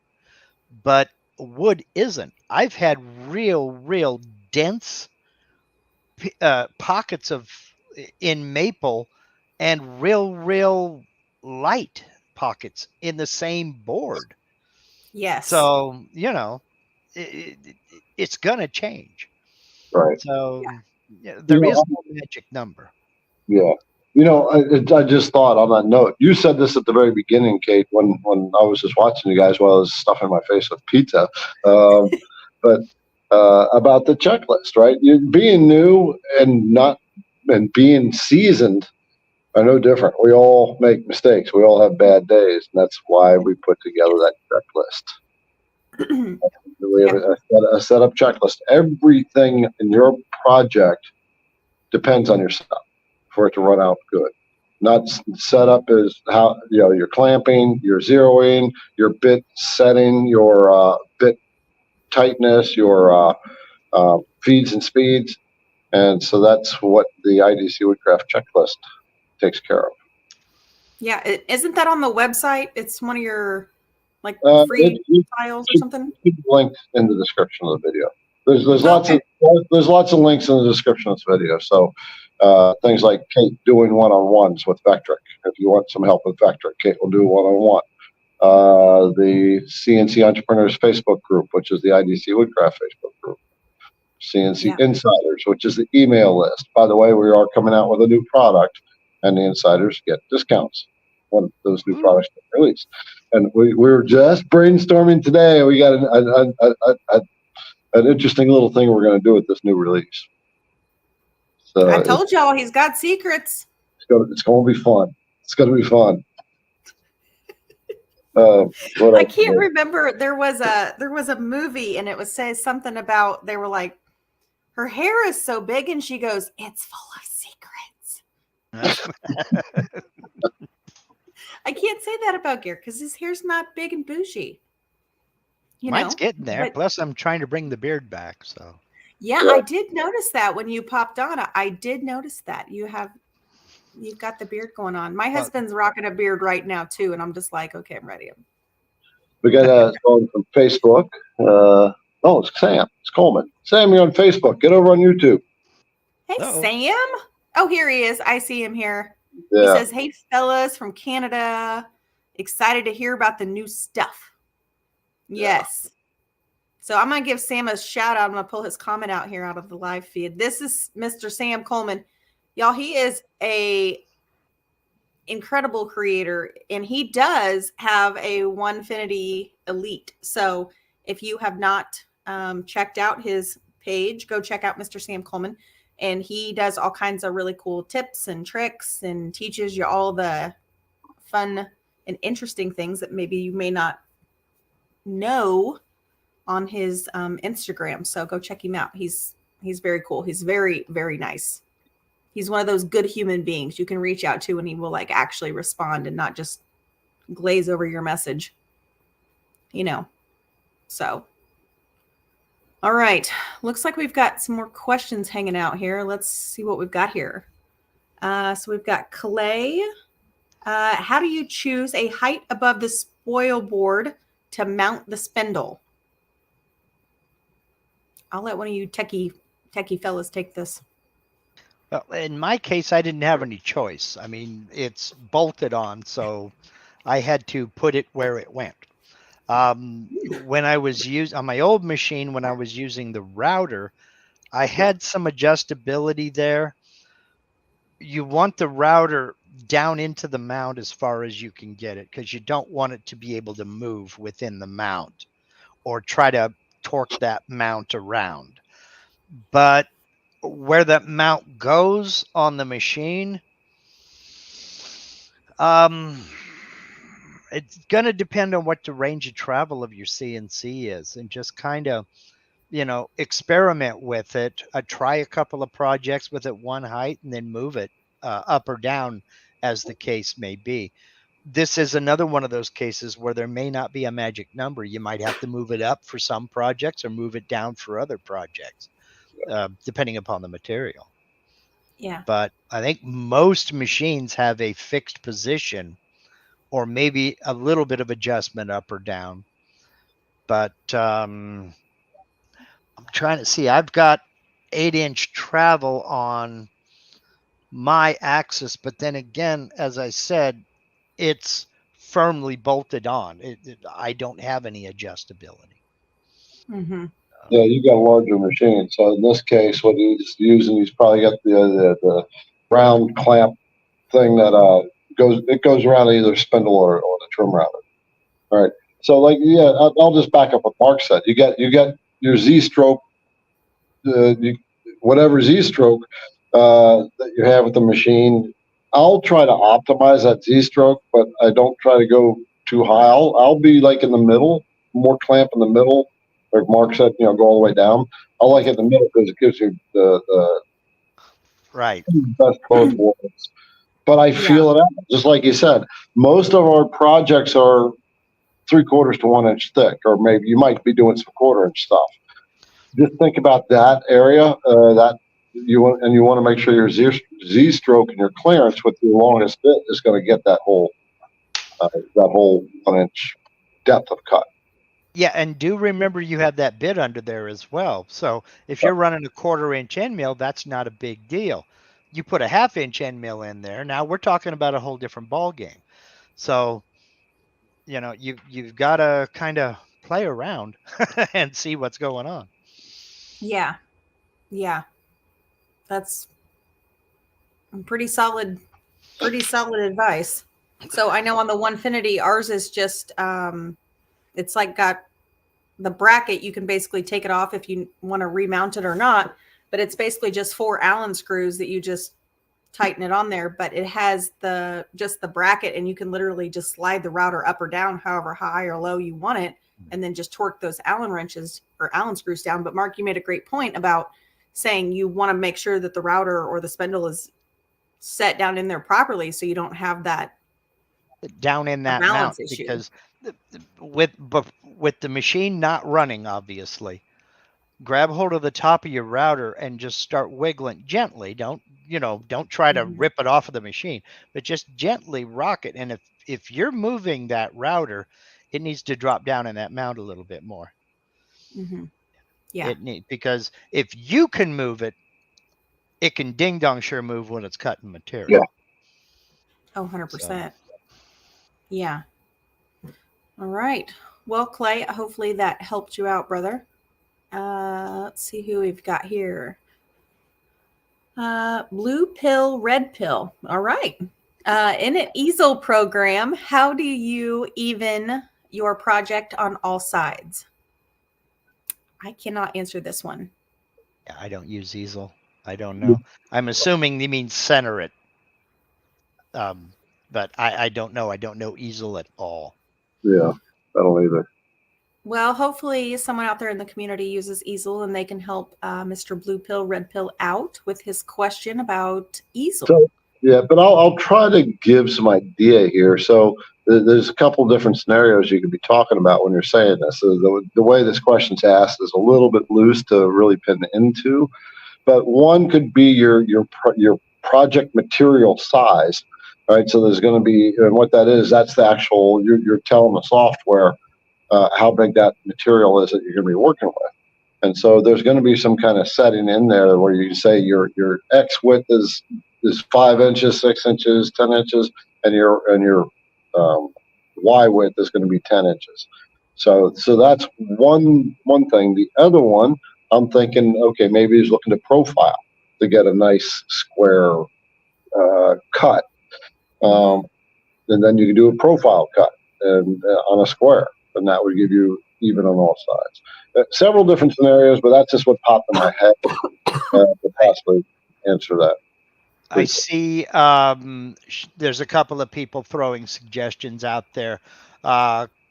but wood isn't. I've had real dense pockets in maple and real light pockets in the same board. Yes. So, you know, it's going to change. Right. So there is no magic number. Yeah. You know, I just thought on that note, you said this at the very beginning, Kate, when I was just watching you guys while I was stuffing my face with pizza. But about the checklist, right? You being new and being seasoned are no different. We all make mistakes. We all have bad days, and that's why we put together that checklist. We have a setup checklist. Everything in your project depends on your setup for it to run out good. Not setup is how, you know, your clamping, your zeroing, your bit setting, your bit tightness, your feeds and speeds. And so that's what the IDC Woodcraft checklist takes care of. Yeah. Isn't that on the website? It's one of your free files or something? Linked in the description of the video. There's lots of links in the description of this video. So things like Kate doing one-on-ones with Vectric. If you want some help with Vectric, Kate will do one-on-one. The CNC Entrepreneurs Facebook group, which is the IDC Woodcraft Facebook group. CNC Insiders, which is the email list. By the way, we are coming out with a new product, and the insiders get discounts when those new products get released. And we were just brainstorming today. We got an interesting little thing we're going to do with this new release. So I told y'all he's got secrets. It's going to be fun. It's going to be fun. I can't remember. There was a movie, and it was say something about, they were like, her hair is so big, and she goes, it's full of secrets. I can't say that about Garrett because his hair's not big and bushy. Mine's getting there. Plus, I'm trying to bring the beard back. So yeah, I did notice that when you popped on. I did notice that you have You've got the beard going on. My husband's rocking a beard right now too, and I'm just like, okay, I'm ready. We got someone from Facebook. Oh, it's Sam. It's Coleman. Sam, you're on Facebook. Get over on YouTube. Hey, Uh-oh. Sam. Oh, here he is. I see him here. Yeah. He says, hey, fellas from Canada. Excited to hear about the new stuff. Yes. So I'm going to give Sam a shout out. I'm going to pull his comment out here out of the live feed. This is Mr. Sam Coleman. Y'all, he is a incredible creator, and he does have a Onefinity Elite. So if you have not checked out his page, go check out Mr. Sam Coleman. And he does all kinds of really cool tips and tricks and teaches you all the fun and interesting things that maybe you may not know on his Instagram. So go check him out. He's very cool. He's very, very nice. He's one of those good human beings you can reach out to, and he will like actually respond and not just glaze over your message, you know. So, all right. Looks like we've got some more questions hanging out here. Let's see what we've got here. So we've got Clay. How do you choose a height above the spoil board to mount the spindle? I'll let one of you techie fellas take this. Well, in my case, I didn't have any choice. I mean, it's bolted on, so I had to put it where it went. When I was on my old machine, when I was using the router, I had some adjustability there. You want the router down into the mount as far as you can get it, because you don't want it to be able to move within the mount or try to torque that mount around. But where that mount goes on the machine, it's going to depend on what the range of travel of your CNC is, and just kind of, you know, experiment with it. Try a couple of projects with it one height and then move it up or down as the case may be. This is another one of those cases where there may not be a magic number. You might have to move it up for some projects or move it down for other projects, depending upon the material. Yeah. But I think most machines have a fixed position or maybe a little bit of adjustment up or down. But I'm trying to see. I've got 8-inch travel on my axis, but then again, as I said, it's firmly bolted on. I don't have any adjustability. Mm-hmm. Yeah, you got a larger machine. So in this case, what he's using, he's probably got the round clamp thing that goes around either spindle or the trim router. All right. So like, yeah, I'll just back up what Mark said. You got your Z stroke, whatever Z stroke that you have with the machine. I'll try to optimize that Z stroke, but I don't try to go too high. I'll be like in the middle, more clamp in the middle. Like Mark said, you know, go all the way down. I like it in the middle because it gives you the right best both worlds. But I feel it out, just like you said. Most of our projects are 3/4 to 1 inch thick, or maybe you might be doing some 1/4 inch stuff. Just think about that area that you want to make sure your Z stroke and your clearance with your longest bit is going to get that whole 1 inch depth of cut. Yeah, and do remember you have that bit under there as well. So if you're running a 1/4 inch end mill, that's not a big deal. You put a 1/2 inch end mill in there, now we're talking about a whole different ball game. So, you know, you've got to kind of play around and see what's going on. Yeah. That's pretty solid advice. So I know on the Onefinity, ours is just it's like got the bracket. You can basically take it off if you want to remount it or not, but it's basically just 4 Allen screws that you just tighten it on there. But it has just the bracket, and you can literally just slide the router up or down however high or low you want it, and then just torque those Allen wrenches or Allen screws down. But Mark, you made a great point about saying you want to make sure that the router or the spindle is set down in there properly, so you don't have that down in that mount issue. Because with the machine not running, obviously, grab hold of the top of your router and just start wiggling gently. Don't don't try to Mhm. rip it off of the machine, but just gently rock it. And if you're moving that router, it needs to drop down in that mount a little bit more. Yeah. Because if you can move it, it can ding dong sure move when it's cutting material. Oh, 100%. Yeah. All right. Well, Clay, hopefully that helped you out, brother. Let's see who we've got here. Blue pill, red pill. All right. In an easel program, how do you even your project on all sides? I cannot answer this one. Yeah, I don't use easel. I don't know. I'm assuming you mean center it. But I don't know. I don't know easel at all. Yeah, I don't either. Well, hopefully someone out there in the community uses easel and they can help Mr. Blue Pill, Red Pill out with his question about easel. So, yeah, but I'll try to give some idea here. So there's a couple different scenarios you could be talking about when you're saying this. So the way this question's asked is a little bit loose to really pin into, but one could be your project material size, right? So there's going to be, and what that is, that's the actual, you're telling the software how big that material is that you're going to be working with. And so there's going to be some kind of setting in there where you say your X width is 5 inches, 6 inches, 10 inches, and your Y width is going to be 10 inches. So that's one thing. The other one, I'm thinking, okay, maybe he's looking to profile to get a nice square cut, and then you can do a profile cut and on a square, and that would give you even on all sides. Several different scenarios, but that's just what popped in my head to possibly answer that. I see there's a couple of people throwing suggestions out there.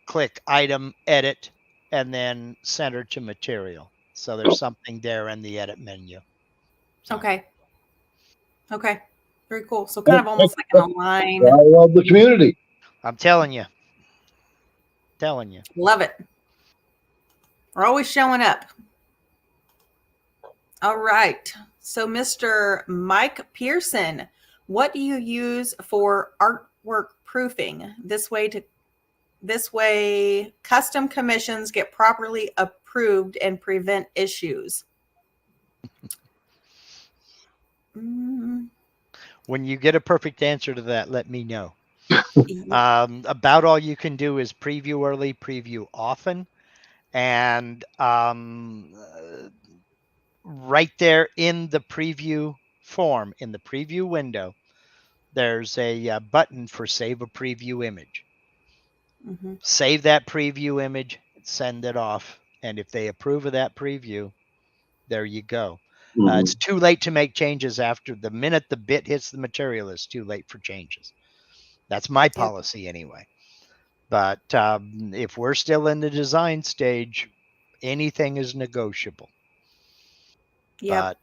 Click item, edit, and then center to material. So there's something there in the edit menu. So. Okay. Very cool. So kind of almost like an align. I love the community. I'm telling you. Love it. We're always showing up. All right. So Mr. Mike Pearson, what do you use for artwork proofing? This way custom commissions get properly approved and prevent issues. When you get a perfect answer to that, let me know. About all you can do is preview early, preview often. And right there in the preview form, in the preview window, there's a button for save a preview image. Save that preview image, send it off. And if they approve of that preview, there you go. It's too late to make changes after the minute the bit hits the material. It's too late for changes. That's my policy anyway. But if we're still in the design stage, anything is negotiable. But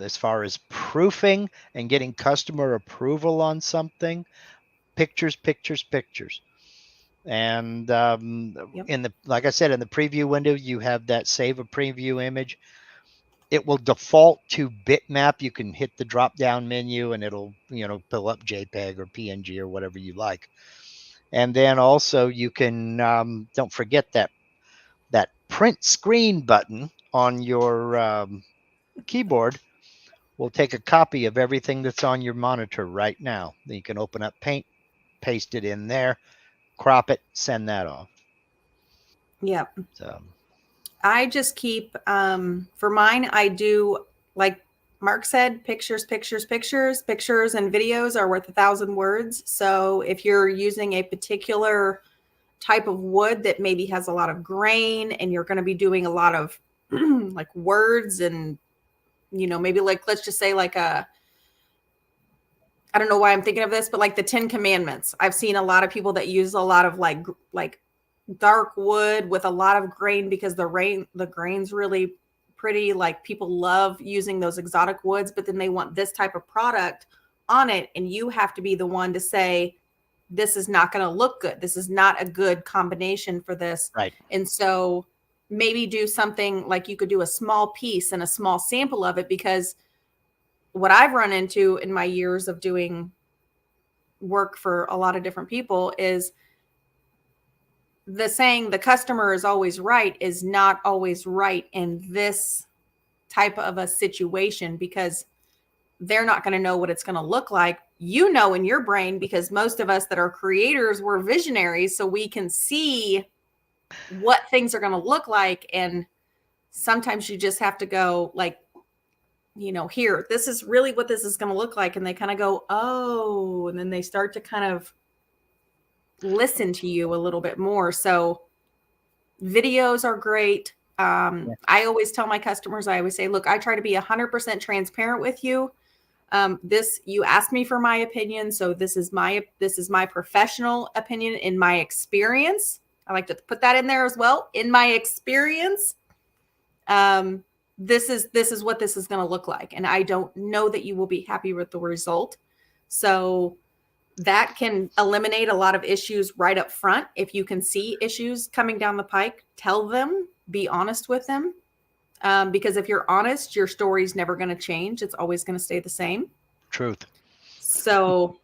as far as proofing and getting customer approval on something, pictures. And like I said, in the preview window, you have that save a preview image. It will default to bitmap. You can hit the drop down menu and it'll, pull up JPEG or PNG or whatever you like. And then also you can, don't forget that print screen button on your keyboard will take a copy of everything that's on your monitor right now. Then you can open up Paint, paste it in there, crop it, send that off. Yep. So I just keep, for mine, I do, like Mark said, pictures, and videos are worth 1,000 words. So if you're using a particular type of wood that maybe has a lot of grain and you're going to be doing a lot of like words and, maybe like, let's just say like I don't know why I'm thinking of this, but like the 10 Commandments. I've seen a lot of people that use a lot of like dark wood with a lot of grain because the grain's really pretty. Like people love using those exotic woods, but then they want this type of product on it. And you have to be the one to say, this is not going to look good. This is not a good combination for this. Right. And so maybe do something like you could do a small piece and a small sample of it, because what I've run into in my years of doing work for a lot of different people is the saying the customer is always right is not always right in this type of a situation, because they're not going to know what it's going to look like. You know, in your brain, because most of us that are creators, we're visionaries, so we can see what things are going to look like. And sometimes you just have to go like, you know, here, this is really what this is going to look like. And they kind of go, oh, and then they start to kind of listen to you a little bit more. So videos are great. I always tell my customers, I always say, look, I try to be 100% transparent with you. You asked me for my opinion. So this is my professional opinion in my experience. I like to put that in there as well. In my experience, this is what this is going to look like. And I don't know that you will be happy with the result. So that can eliminate a lot of issues right up front. If you can see issues coming down the pike, tell them, be honest with them. Because if you're honest, your story's never going to change. It's always going to stay the same. Truth. So,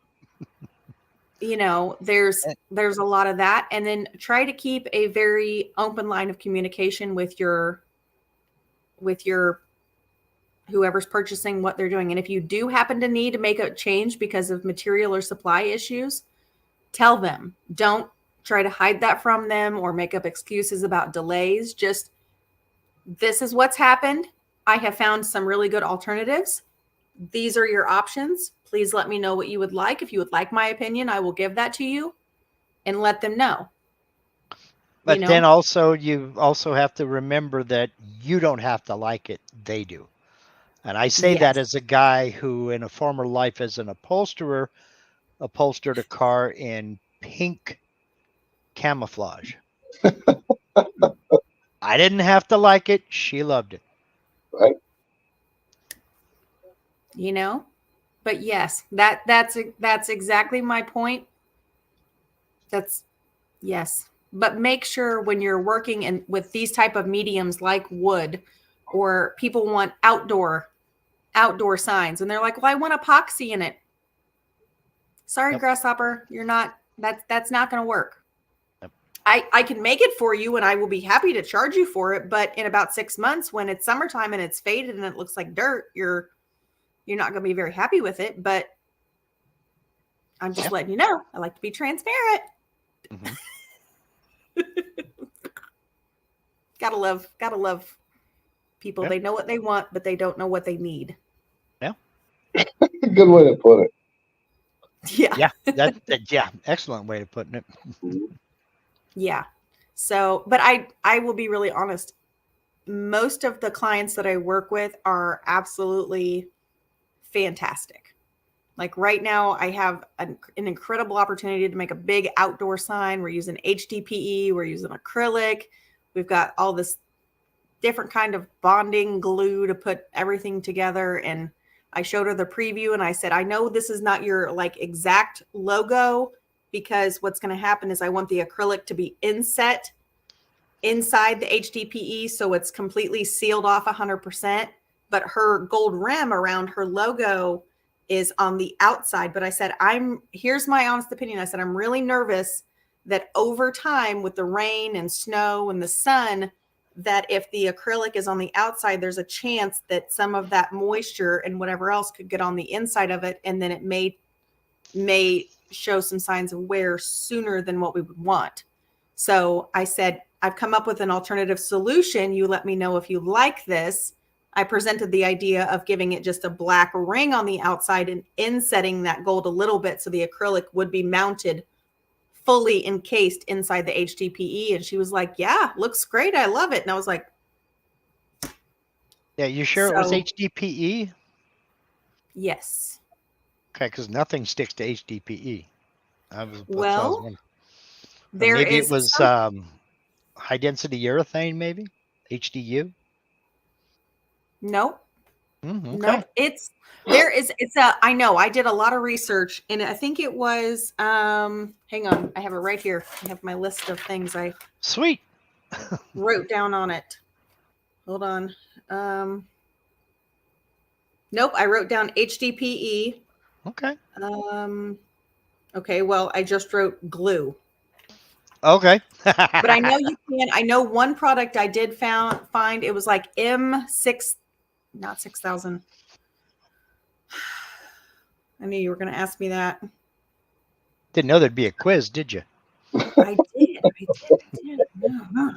you know, there's a lot of that. And then try to keep a very open line of communication with your whoever's purchasing what they're doing. And if you do happen to need to make a change because of material or supply issues, tell them. Don't try to hide that from them or make up excuses about delays. Just, this is what's happened. I have found some really good alternatives. These are your options. Please let me know what you would like. If you would like my opinion, I will give that to you, and let them know. But then also, you also have to remember that you don't have to like it. They do. And I say that as a guy who in a former life as an upholsterer, upholstered a car in pink camouflage. I didn't have to like it. She loved it. Right. You know, but yes, that's exactly my point. Yes. But make sure when you're working with these type of mediums like wood, or people want outdoor signs and they're like, well, I want epoxy in it. Sorry, grasshopper, that's not going to work. Yep. I can make it for you and I will be happy to charge you for it. But in about 6 months, when it's summertime and it's faded and it looks like dirt, you're not going to be very happy with it. But I'm just letting you know, I like to be transparent. Mm-hmm. Gotta love people. They know what they want, but they don't know what they need. Yeah. Good way to put it. Yeah. Yeah. Excellent way of putting it. Yeah. So, but I will be really honest. Most of the clients that I work with are absolutely fantastic. Like right now, I have an incredible opportunity to make a big outdoor sign. We're using HDPE. We're using acrylic. We've got all this different kind of bonding glue to put everything together. And I showed her the preview and I said, I know this is not your like exact logo, because what's going to happen is I want the acrylic to be inset inside the HDPE. So it's completely sealed off 100%. But her gold rim around her logo is on the outside. But I said, here's my honest opinion. I said, I'm really nervous that over time with the rain and snow and the sun, that if the acrylic is on the outside, there's a chance that some of that moisture and whatever else could get on the inside of it. And then it may show some signs of wear sooner than what we would want. So I said, I've come up with an alternative solution. You let me know if you like this. I presented the idea of giving it just a black ring on the outside and insetting that gold a little bit so the acrylic would be mounted fully encased inside the HDPE. And she was like, yeah, looks great. I love it. And I was like, yeah, you sure it was HDPE? Yes. Okay, because nothing sticks to HDPE. Maybe it was high density urethane, maybe HDU. Nope. Okay. No, I know I did a lot of research and I think it was, hang on. I have it right here. I have my list of things I wrote down on it. Hold on. Nope, I wrote down HDPE. Okay. Okay, well, I just wrote glue. Okay. But I know you can. I know one product I did find. It was like M6, not 6,000. I knew you were going to ask me that. Didn't know there'd be a quiz, did you? I did. No.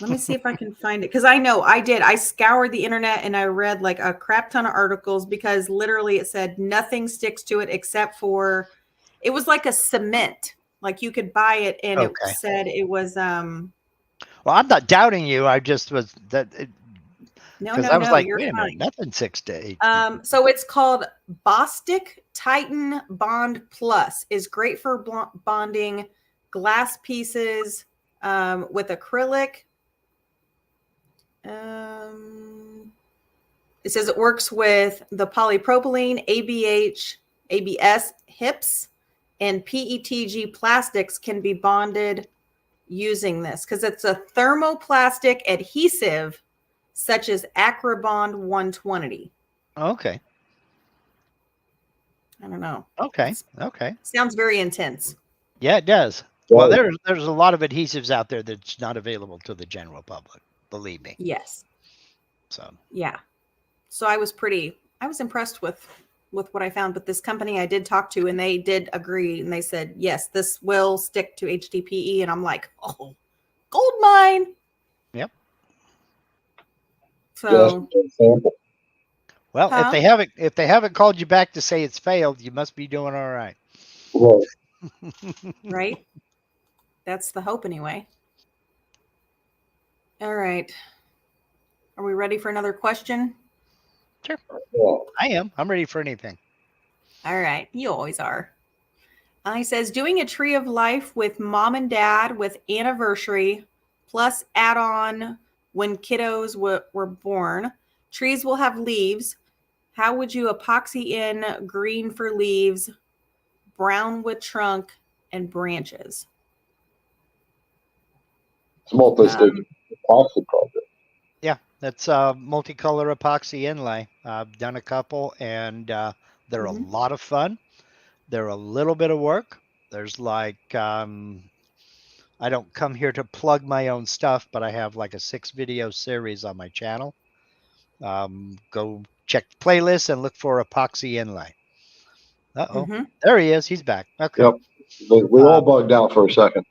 Let me see if I can find it. Because I know I did. I scoured the internet and I read like a crap ton of articles because literally it said nothing sticks to it except for, it was like a cement. Like you could buy it and it Okay. said it was Well, I'm not doubting you. I just was that because I was like, you're wait a minute, fine. nothing 6 to 8. So it's called Bostic Titan Bond Plus. Is great for bonding glass pieces with acrylic. It says it works with the polypropylene, ABS, HIPS, and PETG plastics can be bonded using this because it's a thermoplastic adhesive such as Acrobond 120. Okay. I don't know. Okay. Sounds very intense. Yeah, it does. Well, there's a lot of adhesives out there that's not available to the general public. Believe me. Yes. So yeah. So I was impressed with what I found. But this company I did talk to, and they did agree, and they said yes, this will stick to HDPE. And I'm like, oh, gold mine. Yep. So. Well, if they haven't called you back to say it's failed, you must be doing all right. Right. That's the hope anyway. All right. Are we ready for another question? Sure. I am. I'm ready for anything. All right. You always are. He says, doing a tree of life with mom and dad with anniversary plus add-on when kiddos were born. Trees will have leaves. How would you epoxy in green for leaves, brown with trunk, and branches? It's a multi-stage epoxy project. Yeah, that's multicolor epoxy inlay. I've done a couple, and they're a lot of fun. They're a little bit of work. There's like, I don't come here to plug my own stuff, but I have like a 6-video series on my channel. Go check the playlist and look for epoxy inlay. There he is. He's back. Okay. Yep. We all bugged out for a second.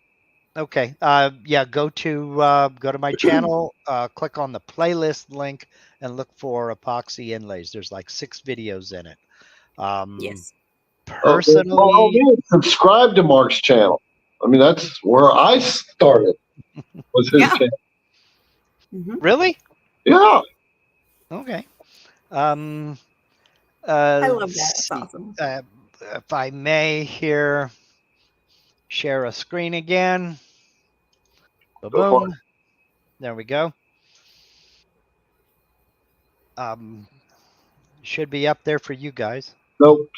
Okay. Yeah. Go to my channel. Click on the playlist link and look for epoxy inlays. There's like 6 videos in it. Yes. Personally, subscribe to Mark's channel. I mean, that's where I started. Was his channel? Really? Yeah. Okay. I love that. It's awesome. If I may here, share a screen again. Boom. There we go. Should be up there for you guys. Nope.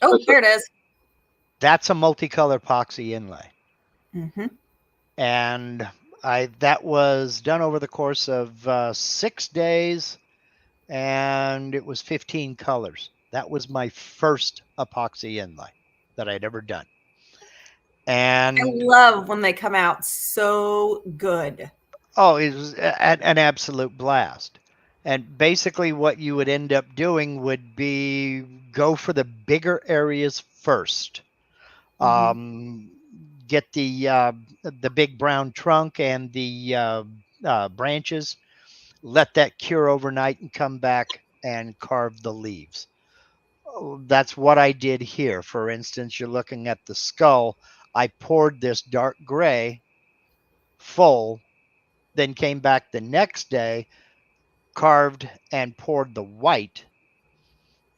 Oh, there it is. That's a multicolor epoxy inlay. And that was done over the course of 6 days, and it was 15 colors. That was my first epoxy inlay that I'd ever done. And I love when they come out so good. Oh, it was an absolute blast. And basically what you would end up doing would be go for the bigger areas first. Get the big brown trunk and the branches, let that cure overnight and come back and carve the leaves. That's what I did here. For instance, you're looking at the skull. I poured this dark gray full, then came back the next day, carved and poured the white.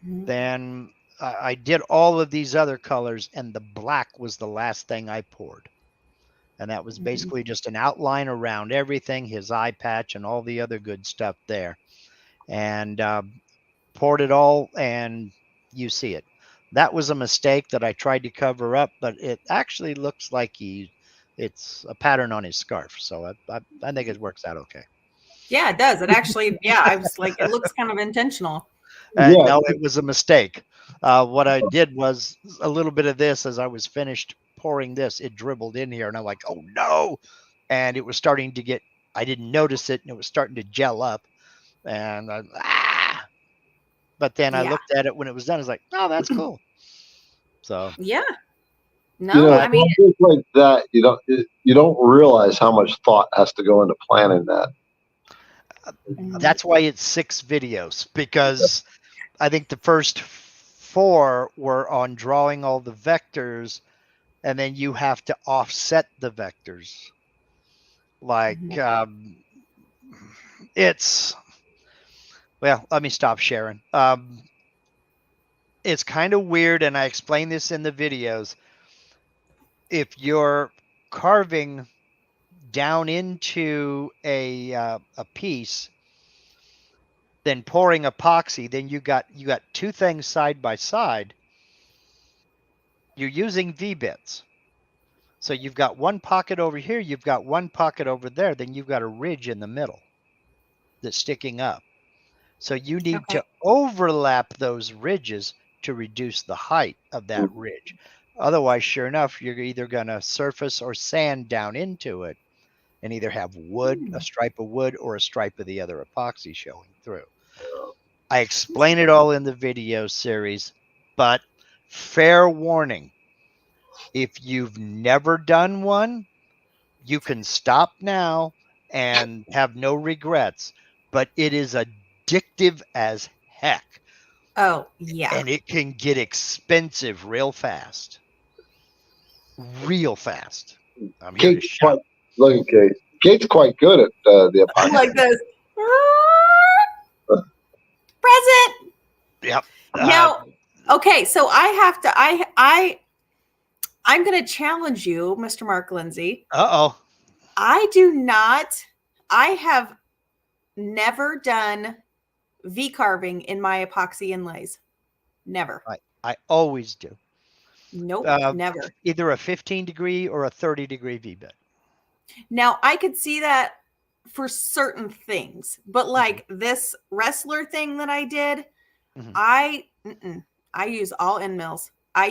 Then I did all of these other colors, and the black was the last thing I poured. And that was basically just an outline around everything, his eye patch and all the other good stuff there. And poured it all, and you see it. That was a mistake that I tried to cover up, but it actually looks like it's a pattern on his scarf. So I think it works out okay. Yeah, it does. It actually, I was like, it looks kind of intentional. Yeah. No, it was a mistake. What I did was a little bit of this as I was finished pouring this, it dribbled in here, and I'm like, oh no. And it was starting to get, I didn't notice it, and it was starting to gel up. And but then I Yeah. looked at it when it was done. I was like, oh, that's cool. So Yeah. No, You know, I mean, things like that, you don't realize how much thought has to go into planning that. that's why it's 6 videos, because I think the first 4 were on drawing all the vectors, and then you have to offset the vectors. Like it's, well, let me stop sharing. It's kind of weird, and I explain this in the videos. If you're carving down into a piece, then pouring epoxy, then you got 2 things side by side. You're using V-bits. So you've got one pocket over here, you've got one pocket over there, then you've got a ridge in the middle that's sticking up. So you need to overlap those ridges to reduce the height of that ridge. Otherwise, sure enough, you're either going to surface or sand down into it and either have wood, a stripe of wood, or a stripe of the other epoxy showing through. I explain it all in the video series, but fair warning, if you've never done one, you can stop now and have no regrets, but it is addictive as heck. oh yeah. And it can get expensive real fast. Real fast. I'm here to Kate's shout. look at Kate. Kate's quite good at the epoxy. Like those. Present. Yep. Now, okay, so I have to. I'm going to challenge you, Mr. Mark Lindsay. Uh-oh. I have never done V-carving in my epoxy inlays. Never. I always do. Nope, never. Either a 15-degree or a 30-degree V-bit. Now, I could see that for certain things, but like this wrestler thing that I did, I use all end mills. I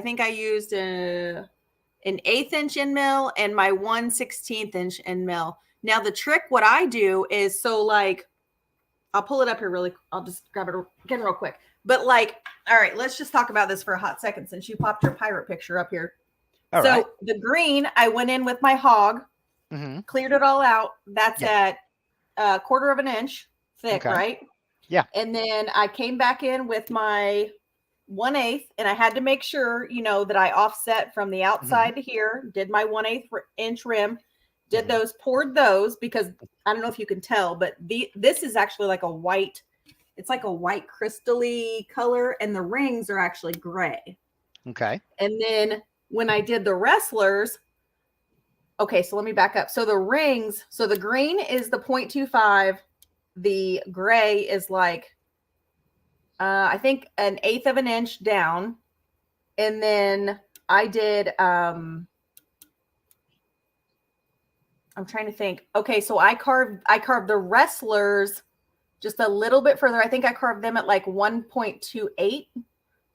think I used an 1/8 inch end mill and my 1/16 inch end mill. Now the trick, what I do is, so like, I'll pull it up here I'll just grab it again real quick. But like, all right, let's just talk about this for a hot second since you popped your pirate picture up here. All so right. the green, I went in with my hog, cleared it all out. That's at 1/4 inch thick, right? Yeah. And then I came back in with my 1/8, and I had to make sure, that I offset from the outside to here, did my 1/8 inch rim, did those, poured those, because I don't know if you can tell, but this is actually like a white, it's like a white crystally color, and the rings are actually gray. Okay. And then when I did the wrestlers, okay, so let me back up. So the rings, so the green is the 0.25, the gray is like, I think 1/8 inch down. And then I did, I'm trying to think. Okay, so I carved the wrestlers just a little bit further. I think I carved them at like 1.28,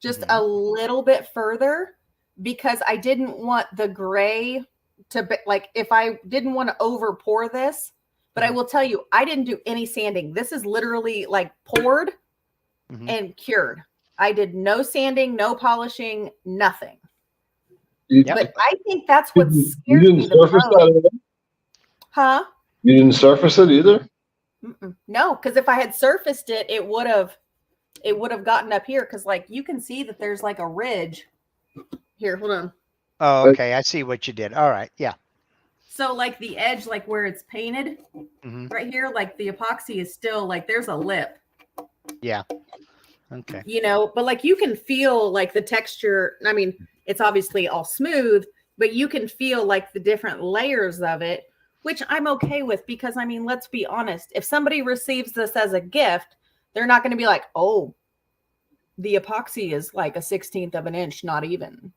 just a little bit further, because I didn't want the gray to be like, if I didn't want to over pour this, but I will tell you, I didn't do any sanding. This is literally like poured and cured. I did no sanding, no polishing, nothing. But I think that's what scared me the most. That huh? You didn't surface it either? No, because if I had surfaced it, it would have gotten up here, because like you can see that there's like a ridge here. Hold on. Oh, okay. I see what you did. All right. Yeah. So like the edge, like where it's painted right here, like the epoxy is still like, there's a lip. Yeah. Okay. But like you can feel like the texture. I mean, it's obviously all smooth, but you can feel like the different layers of it, which I'm okay with, because I mean, let's be honest. If somebody receives this as a gift, they're not going to be like, oh, the epoxy is like 1/16 inch, not even.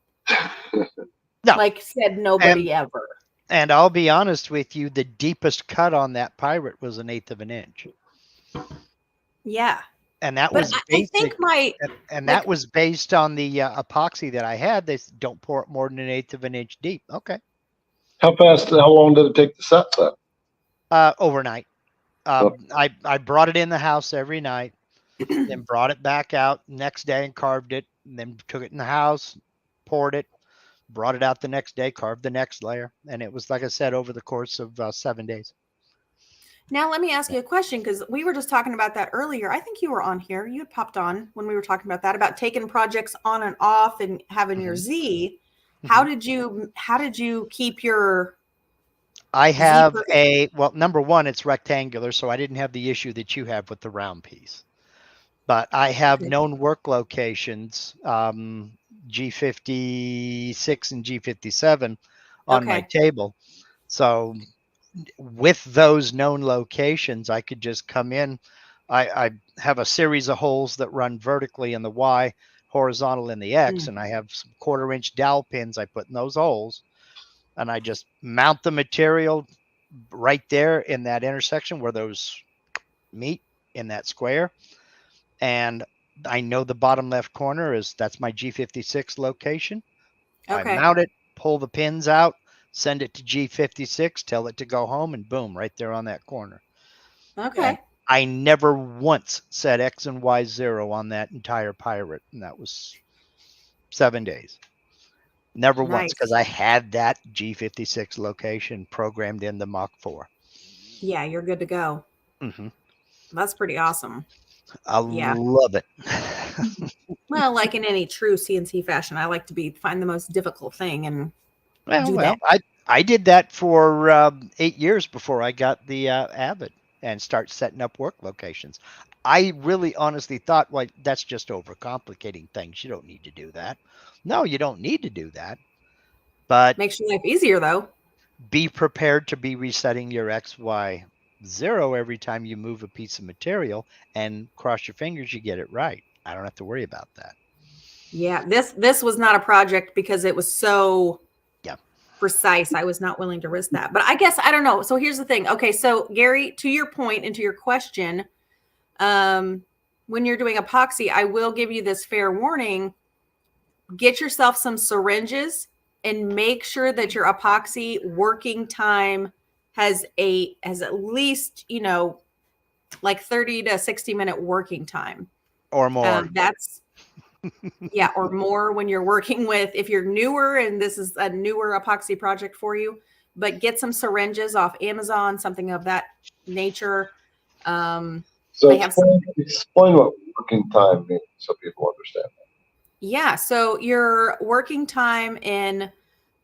No. Like said nobody ever. And I'll be honest with you, the deepest cut on that pirate was 1/8 inch. Yeah. And that But was I basic. think my And like that was based on the epoxy that I had. They said, don't pour it more than 1/8 of an inch deep. Okay. How long did it take to set that? Overnight. I brought it in the house every night, then brought it back out next day and carved it, and then took it in the house, poured it, brought it out the next day, carved the next layer. And it was, like I said, over the course of 7 days. Now, let me ask you a question, because we were just talking about that earlier. I think you were on here. You had popped on when we were talking about that, about taking projects on and off and having your Z. How did you keep your I have perfect? well, number one, it's rectangular, so I didn't have the issue that you have with the round piece. But I have Okay. known work locations, G56 and G57 on my Okay. table. So with those known locations, I could just come in. I have a series of holes that run vertically in the Y, horizontal in the X, and I have some 1/4 inch dowel pins I put in those holes. And I just mount the material right there in that intersection where those meet in that square. And I know the bottom left corner that's my G56 location. I Okay. mount it, pull the pins out, send it to G56, tell it to go home, and boom, right there on that corner. Okay. And I never once said X and Y 0 on that entire pirate, and that was 7 days. Never once, because Nice. I had that G56 location programmed in the Mach 4. Yeah, you're good to go. Mm-hmm. That's pretty awesome. I Yeah. love it. Well, like in any true CNC fashion, I like to find the most difficult thing and do that. I did that for 8 years before I got the Avid and start setting up work locations. I really honestly thought, well, that's just overcomplicating things. You don't need to do that. No, you don't need to do that. But Makes your life easier, though. be prepared to be resetting your XY 0 every time you move a piece of material, and cross your fingers you get it right. I don't have to worry about that. Yeah, this was not a project because it was so precise. I was not willing to risk that. But I guess I don't know. So here's the thing. Okay, so Gary, to your point and to your question, when you're doing epoxy, I will give you this fair warning. Get yourself some syringes and make sure that your epoxy working time has at least, like 30 to 60-minute working time. Or more. That's yeah, or more when you're working with, if you're newer and this is a newer epoxy project for you, but get some syringes off Amazon, something of that nature. So they have explain what working time means so people understand that. Yeah, so your working time in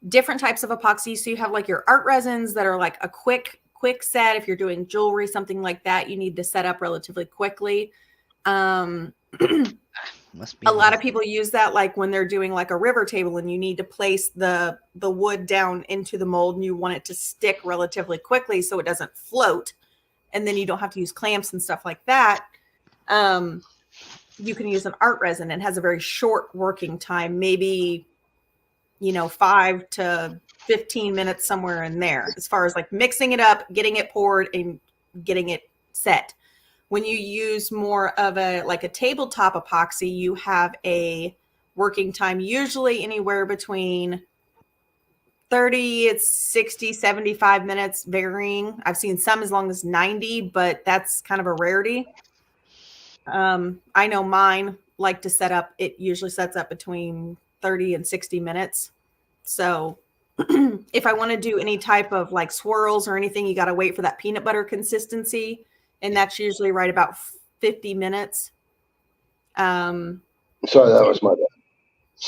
different types of epoxy. So you have like your art resins that are like a quick set. If you're doing jewelry, something like that, you need to set up relatively quickly. Must be a lot of people use that like when they're doing like a river table and you need to place the wood down into the mold and you want it to stick relatively quickly so it doesn't float, and then you don't have to use clamps and stuff like that. You can use an art resin. It has a very short working time, maybe 5 to 15 minutes, somewhere in there, as far as like mixing it up, getting it poured, and getting it set. When you use more of a tabletop epoxy, you have a working time usually anywhere between 30, 60, 75 minutes, varying. I've seen some as long as 90, but that's kind of a rarity. I know mine like to set up, it usually sets up between 30 and 60 minutes. So if I want to do any type of like swirls or anything, you got to wait for that peanut butter consistency. And that's usually right about 50 minutes. Sorry, that was my bad.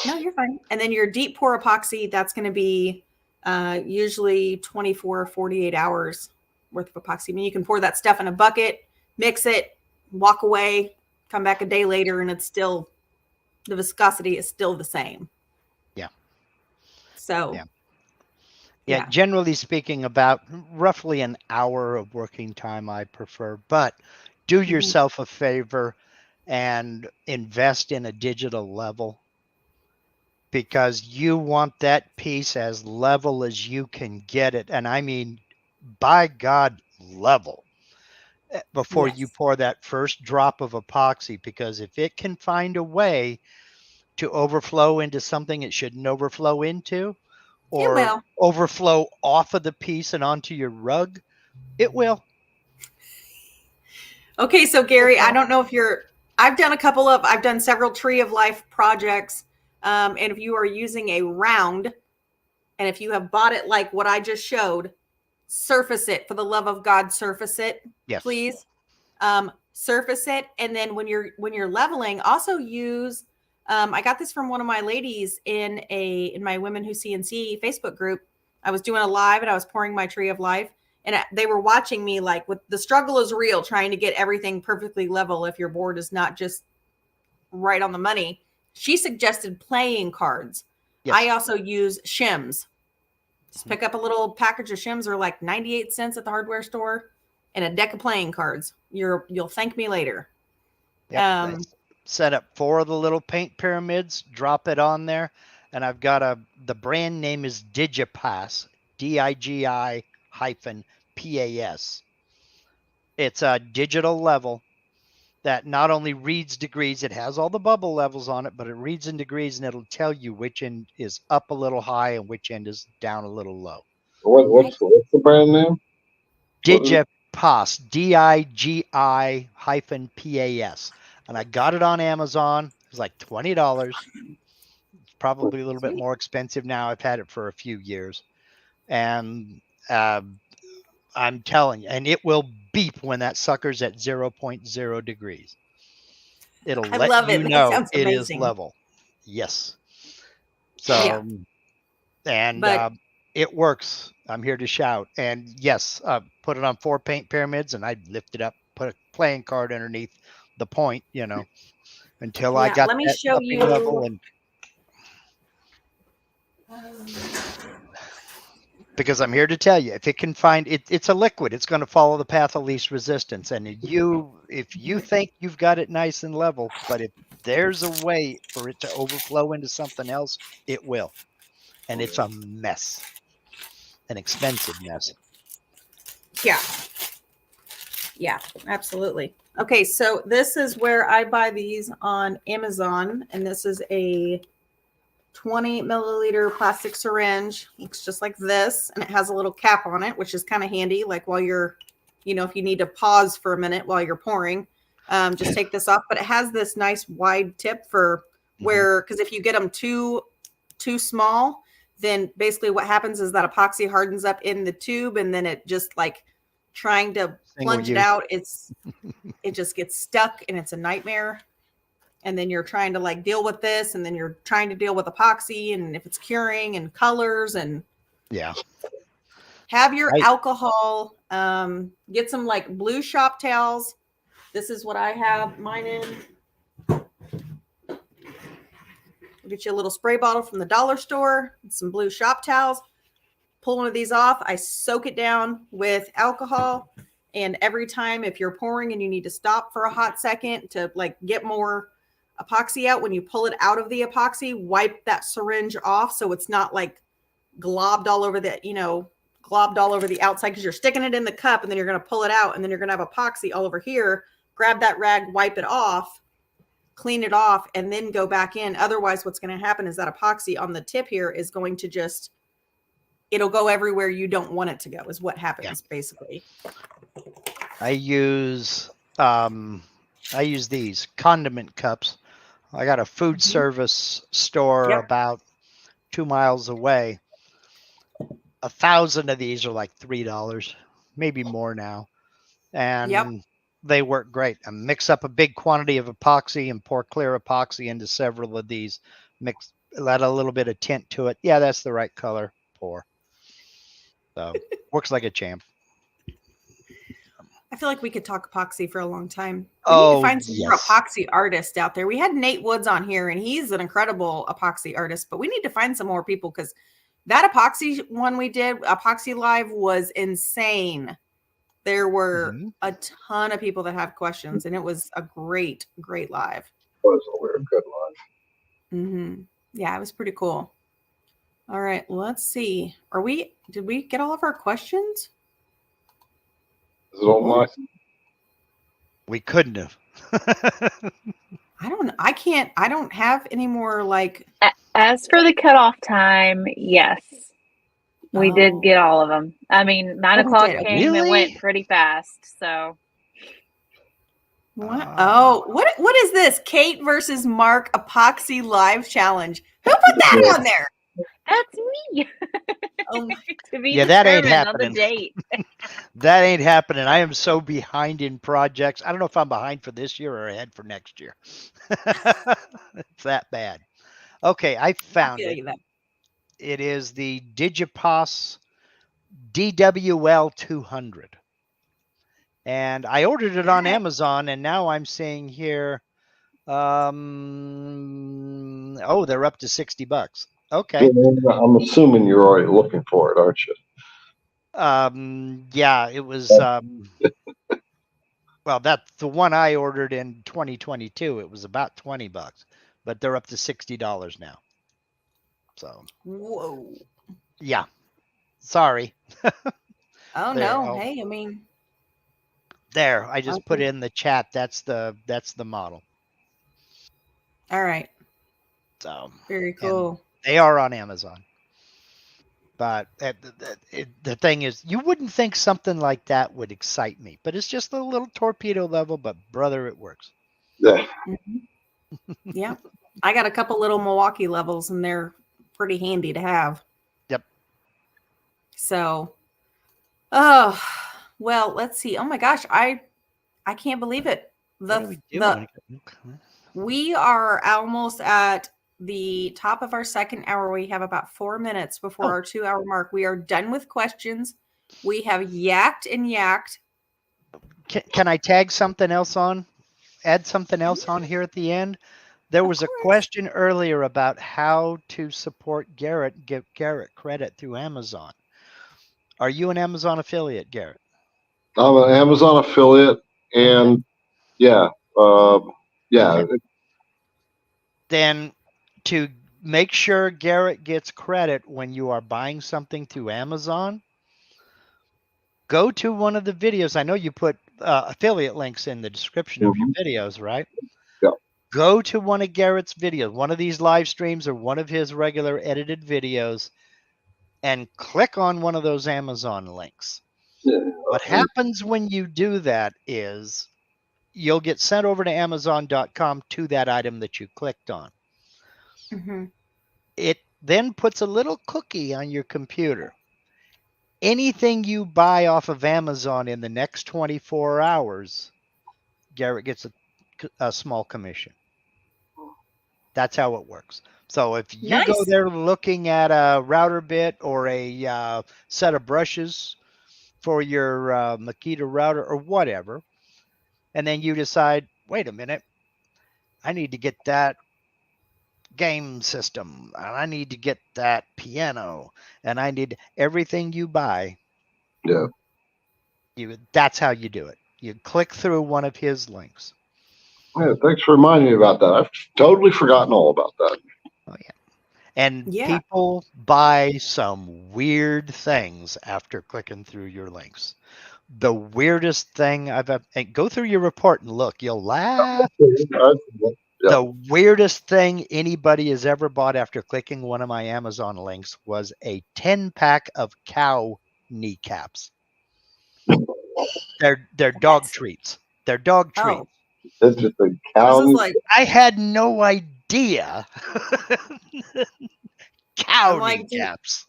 No, you're fine. And then your deep pour epoxy, that's going to be usually 24 or 48 hours worth of epoxy. I mean, you can pour that stuff in a bucket, mix it, walk away, come back a day later, and it's still, the viscosity is still the same. Yeah. So, yeah, generally speaking, about roughly an hour of working time I prefer, but do yourself a favor and invest in a digital level, because you want that piece as level as you can get it. And I mean, by God, level. before you pour that first drop of epoxy, because if it can find a way to overflow into something it shouldn't overflow into, or will. overflow off of the piece and onto your rug, it will. Okay, so Gary, I don't know if I've done several Tree of Life projects. And if you are using a round, and if you have bought it like what I just showed, surface it, for the love of God, surface it, Yes. please. Surface it. And then when you're leveling, also use, I got this from one of my ladies in my Women Who CNC Facebook group. I was doing a live and I was pouring my Tree of Life, and they were watching me, like, with the struggle is real, trying to get everything perfectly level if your board is not just right on the money. She suggested playing cards. Yes. I also use shims. Just pick up a little package of shims, or like 98 cents at the hardware store, and a deck of playing cards. You'll thank me later. Yep. Set up 4 of the little paint pyramids, drop it on there, and I've got the brand name is Digipass, DIGI-PAS. It's a digital level that not only reads degrees, it has all the bubble levels on it, but it reads in degrees, and it'll tell you which end is up a little high and which end is down a little low. What's the brand name? Digipass, DIGI-PAS. And I got it on Amazon. It was like $20. It's probably a little bit more expensive now. I've had it for a few years. And I'm telling you, and it will beep when that sucker's at 0.0 degrees. It'll let you know it is level. Yes. So, and it works. I'm here to shout. And yes, put it on 4 paint pyramids, and I lift it up, put a playing card underneath the point, until I got let me that show you level. And because I'm here to tell you, if it can find it, it's a liquid. It's going to follow the path of least resistance. And if you think you've got it nice and level, but if there's a way for it to overflow into something else, it will. And it's a mess, an expensive mess. Yeah, absolutely. Okay, so this is where I buy these on Amazon, and this is a 20 milliliter plastic syringe. Looks just like this, and it has a little cap on it, which is kind of handy, like while you're, if you need to pause for a minute while you're pouring, just take this off. But it has this nice wide tip for where, because if you get them too small, then basically what happens is that epoxy hardens up in the tube, and then it just, like, trying to plunge it out, it just gets stuck, and it's a nightmare. And then you're trying to, like, deal with this, and then you're trying to deal with epoxy, and if it's curing and colors, and have your alcohol. Get some, like, blue shop towels. This is what I have mine in. Get you a little spray bottle from the dollar store and some blue shop towels. Pull one of these off. I soak it down with alcohol. And every time, if you're pouring and you need to stop for a hot second to, like, get more epoxy out, when you pull it out of the epoxy, wipe that syringe off so it's not, like, globbed all over the outside, because you're sticking it in the cup and then you're going to pull it out and then you're going to have epoxy all over here. Grab that rag, wipe it off, clean it off, and then go back in. Otherwise, what's going to happen is that epoxy on the tip here is going to just, it'll go everywhere you don't want it to go, is what happens basically. I use these condiment cups. I got a food service store about 2 miles away. 1,000 of these are like $3, maybe more now. And they work great. I mix up a big quantity of epoxy and pour clear epoxy into several of these. Let a little bit of tint to it. Yeah, that's the right color. Pour. So works like a champ. I feel like we could talk epoxy for a long time. We need to find some more epoxy artists out there. We had Nate Woods on here, and he's an incredible epoxy artist, but we need to find some more people, because that epoxy one we did, Epoxy Live, was insane. There were a ton of people that have questions, and it was a great, great live. It was a weird, good live. Yeah, it was pretty cool. All right, let's see. Did we get all of our questions? Is it on my? We couldn't have. I don't have any more like. As for the cutoff time, yes, we Oh. did get all of them. I mean, 9 Oh, we o'clock did. came and went Really? pretty fast. So What? Oh, what is this? Kate versus Mark Epoxy Live Challenge. Who put that on there? that's me. Oh, To be Yeah, that ain't determined on the happening. date. That ain't happening. I am so behind in projects. I don't know if I'm behind for this year or ahead for next year. It's that bad. Okay, I I found feel it. you that. It is the Digipos DWL 200. And I ordered it on Yeah. Amazon, and now I'm seeing here, oh, they're up to $60. Okay. I'm assuming you're already looking for it, aren't you? Yeah, it was, well, that's the one I ordered in 2022. It was about $20, but they're up to $60 now. So, Whoa. yeah, sorry. Oh There, no. oh, Hey, I mean, there, I just put okay. in the chat. That's the model. All right. So Very cool. they are on Amazon. But the thing is, you wouldn't think something like that would excite me, but it's just a little torpedo level, but brother, it works. Yeah. Yeah. I got a couple little Milwaukee levels and they're pretty handy to have. Yep. So, oh, well, let's see. Oh my gosh, I can't believe it. What are we doing? We are almost at the top of our second hour. We have about 4 minutes before our 2-hour mark. We are done with questions. We have yacked and yacked. Can I tag something else on? Add something else on here at the end? There was a question earlier about how to support Garrett, give Garrett credit through Amazon. Are you an Amazon affiliate, Garrett? I'm an Amazon affiliate, and yeah. Then to make sure Garrett gets credit when you are buying something through Amazon, go to one of the videos. I know you put affiliate links in the description of your videos, right? Yeah. Go to one of Garrett's videos, one of these live streams or one of his regular edited videos, and click on one of those Amazon links. Yeah. What happens when you do that is you'll get sent over to Amazon.com to that item that you clicked on. Mm-hmm. It then puts a little cookie on your computer. Anything you buy off of Amazon in the next 24 hours, Garrett gets a small commission. That's how it works. So if you go there looking at a router bit or a set of brushes for your Makita router or whatever, and then you decide, wait a minute, I need to get that game system, and I need to get that piano, and I need everything you buy. Yeah. That's how you do it. You click through one of his links. Yeah, thanks for reminding me about that. I've totally forgotten all about that. Oh yeah. And people buy some weird things after clicking through your links. The weirdest thing I've ever, and go through your report and look, you'll laugh. The weirdest thing anybody has ever bought after clicking one of my Amazon links was a 10-pack of cow kneecaps. They're dog treats. They're dog treats. That's just a cow. I had no idea. Cow kneecaps.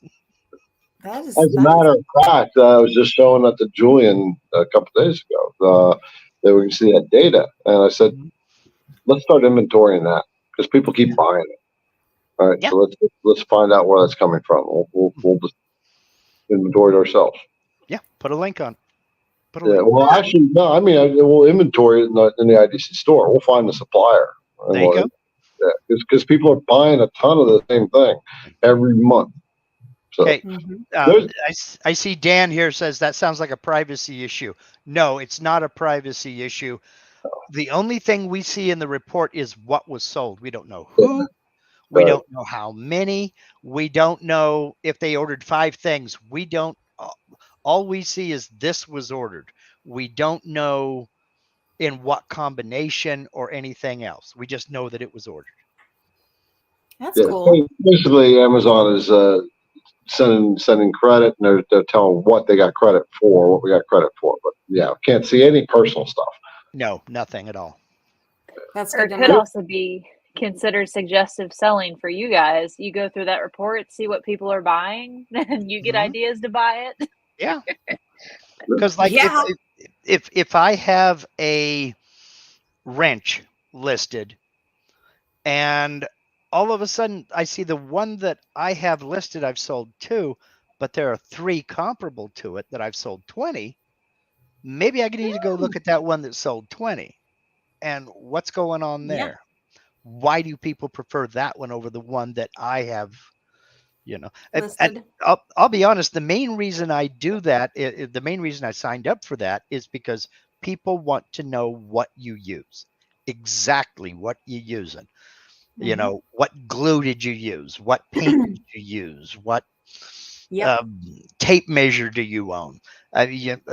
As a matter of fact, I was just showing that to Julian a couple of days ago. That we can see that data, and I said, let's start inventorying that because people keep buying it. All right, so let's find out where that's coming from. We'll just inventory it ourselves. Yeah, put a link on. Well, actually, no. I mean, we'll inventory it in the IDC store. We'll find the supplier. There you go. Yeah, because people are buying a ton of the same thing every month. So, okay. I see Dan here says that sounds like a privacy issue. No, it's not a privacy issue. The only thing we see in the report is what was sold. We don't know who. We don't know how many. We don't know if they ordered 5 things. We don't. All we see is this was ordered. We don't know in what combination or anything else. We just know that it was ordered. That's Yeah, cool. basically, Amazon is sending credit, and they're telling what they got credit for, what we got credit for. But yeah, can't see any personal stuff. No, nothing at all. That's Or good it to could know. also be considered suggestive selling for you guys. You go through that report, see what people are buying, and you get Mhm. ideas to buy it. Yeah. Because like Yeah. if I have a wrench listed and all of a sudden I see the one that I have listed I've sold 2, but there are 3 comparable to it that I've sold 20, maybe I need to go look at that one that sold 20. And what's going on Yeah. there? Why do people prefer that one over the one that I have, you know? And Listed. I'll be honest, the main reason I do that, the main reason I signed up for that is because people want to know what you use, exactly what you're using. You Mhm. know, what glue did you use? What paint did you use? What Yep. tape measure do you own?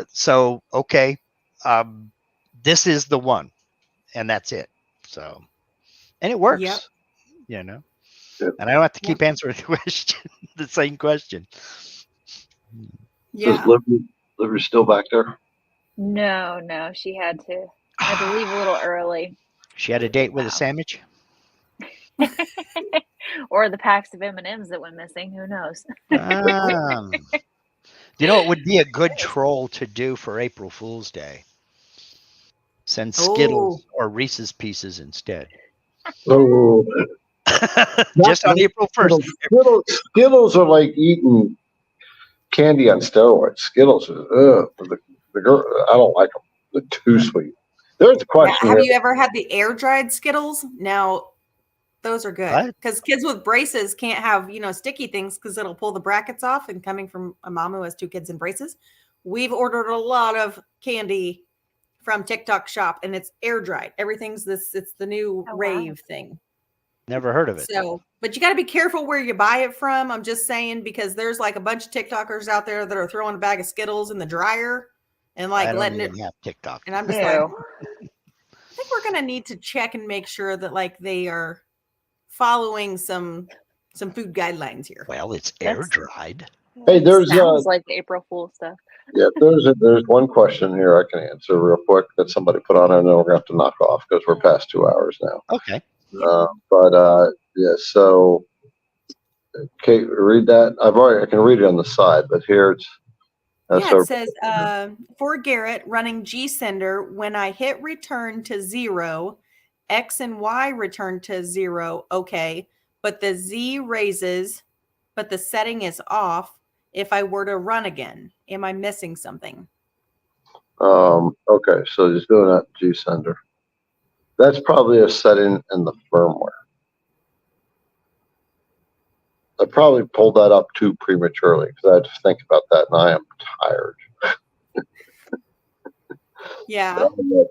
So, okay, this is the one, and that's it. So, and it works, Yep. you know, Yep. and I don't have to Yep. keep answering the question, the same question. Yeah. Is Liver still back there? No, she had to leave a little early. She had a date with a Wow. sandwich. Or the packs of M&Ms that went missing. Who knows? You know, it would be a good troll to do for April Fool's Day. Send Skittles or Reese's Pieces instead. Oh, Just on April 1st. Skittles are like eating candy on steroids. Skittles are, the girl, I don't like them. They're too sweet. There's a Yeah. question Have here. you ever had the air dried Skittles? Now, those are good What? because kids with braces can't have, sticky things because it'll pull the brackets off. And coming from a mom who has 2 kids in braces, we've ordered a lot of candy from TikTok shop and it's air dried. Everything's it's the new Oh, wow. rave thing. Never heard of it. So, but you got to be careful where you buy it from. I'm just saying, because there's like a bunch of TikTokers out there that are throwing a bag of Skittles in the dryer and like I don't letting it. even have TikTok. And I'm just like, Ew. I think we're going to need to check and make sure that like they are following some food guidelines here. Well, it's air That's- dried. Hey, there's Sounds like April Fool stuff. yeah, there's one question here I can answer real quick that somebody put on there, and then we're gonna have to knock off because we're past 2 hours now. Okay. Yeah, so Kate, read that. I can read it on the side, but here it's. Yeah, it says for Garrett running G sender, when I hit return to 0, X and Y return to 0. Okay, but the Z raises, but the setting is off. If I were to run again, am I missing something? Okay, so just doing that G sender. That's probably a setting in the firmware. I probably pulled that up too prematurely because I had to think about that, and I am tired. Yeah,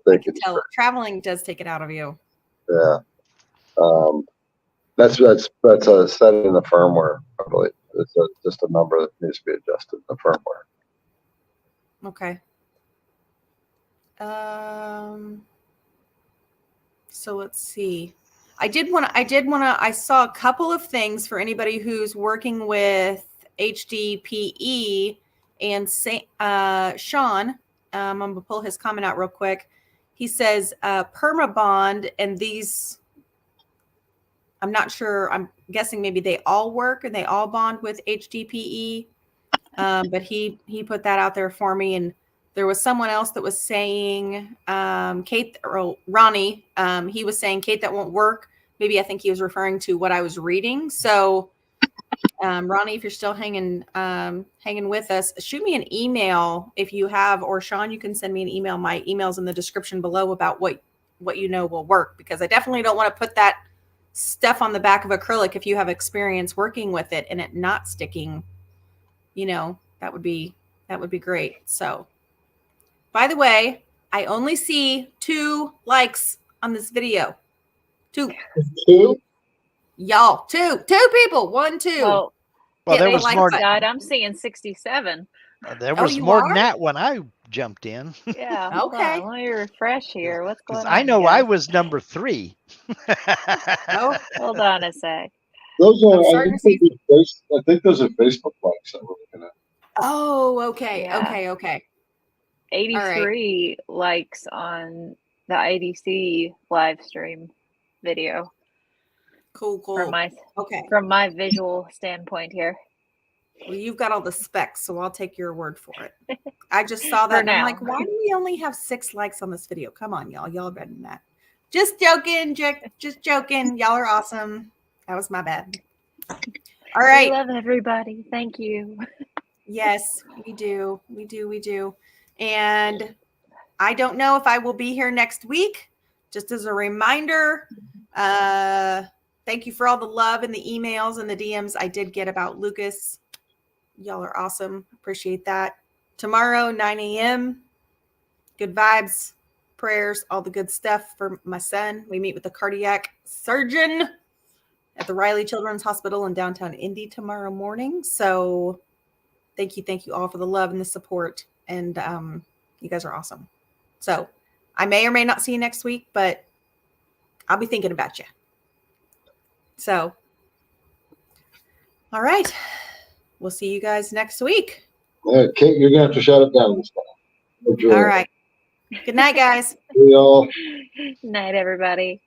I can tell. Traveling does take it out of you. Yeah, that's a setting in the firmware. Probably it's just a number that needs to be adjusted in the firmware. Okay. So let's see. I saw a couple of things for anybody who's working with HDPE and Sean. I'm going to pull his comment out real quick. He says Permabond, and these, I'm not sure. I'm guessing maybe they all work and they all bond with HDPE. But he put that out there for me. And there was someone else that was saying, Kate or Ronnie, he was saying, Kate, that won't work. Maybe I think he was referring to what I was reading. So, Ronnie, if you're still hanging with us, shoot me an email if you have, or Sean, you can send me an email. My email's in the description below about what will work, because I definitely don't want to put that stuff on the back of acrylic if you have experience working with it and it not sticking. That would be great. So, by the way, I only see 2 likes on this video. 2. Y'all, 2 people. 1, 2. Well, Well, there the was like more. button. God, I'm seeing 67. There was you more are? than that when I jumped in. Yeah. Hold Okay. on, let me refresh here. What's Because going on? I know I guys? was number 3. Oh, Hold on a sec. Those I'm are, starting to see. I think those are Facebook likes that we're looking at. Oh, okay. Yeah. Okay. 83 likes on the IDC live stream video Cool. Okay. from my visual standpoint here. Well, you've got all the specs, so I'll take your word for it. I just saw that For and I'm now. like, why do we only have 6 likes on this video? Come on, y'all. Y'all are better than that. Just joking, just joking. Y'all are awesome. That was my bad. All We right. love everybody. Thank you. Yes, we do. We do. And I don't know if I will be here next week. Just as a reminder, thank you for all the love and the emails and the DMs I did get about Lucas. Y'all are awesome. Appreciate that. Tomorrow, 9 a.m. Good vibes, prayers, all the good stuff for my son. We meet with the cardiac surgeon at the Riley Children's Hospital in downtown Indy tomorrow morning. So thank you all for the love and the support. And you guys are awesome. So I may or may not see you next week, but I'll be thinking about you. So, all right. We'll see you guys next week. Kate, you're gonna have to shut it down this time. All right. Good night, guys. See y'all. Night, everybody.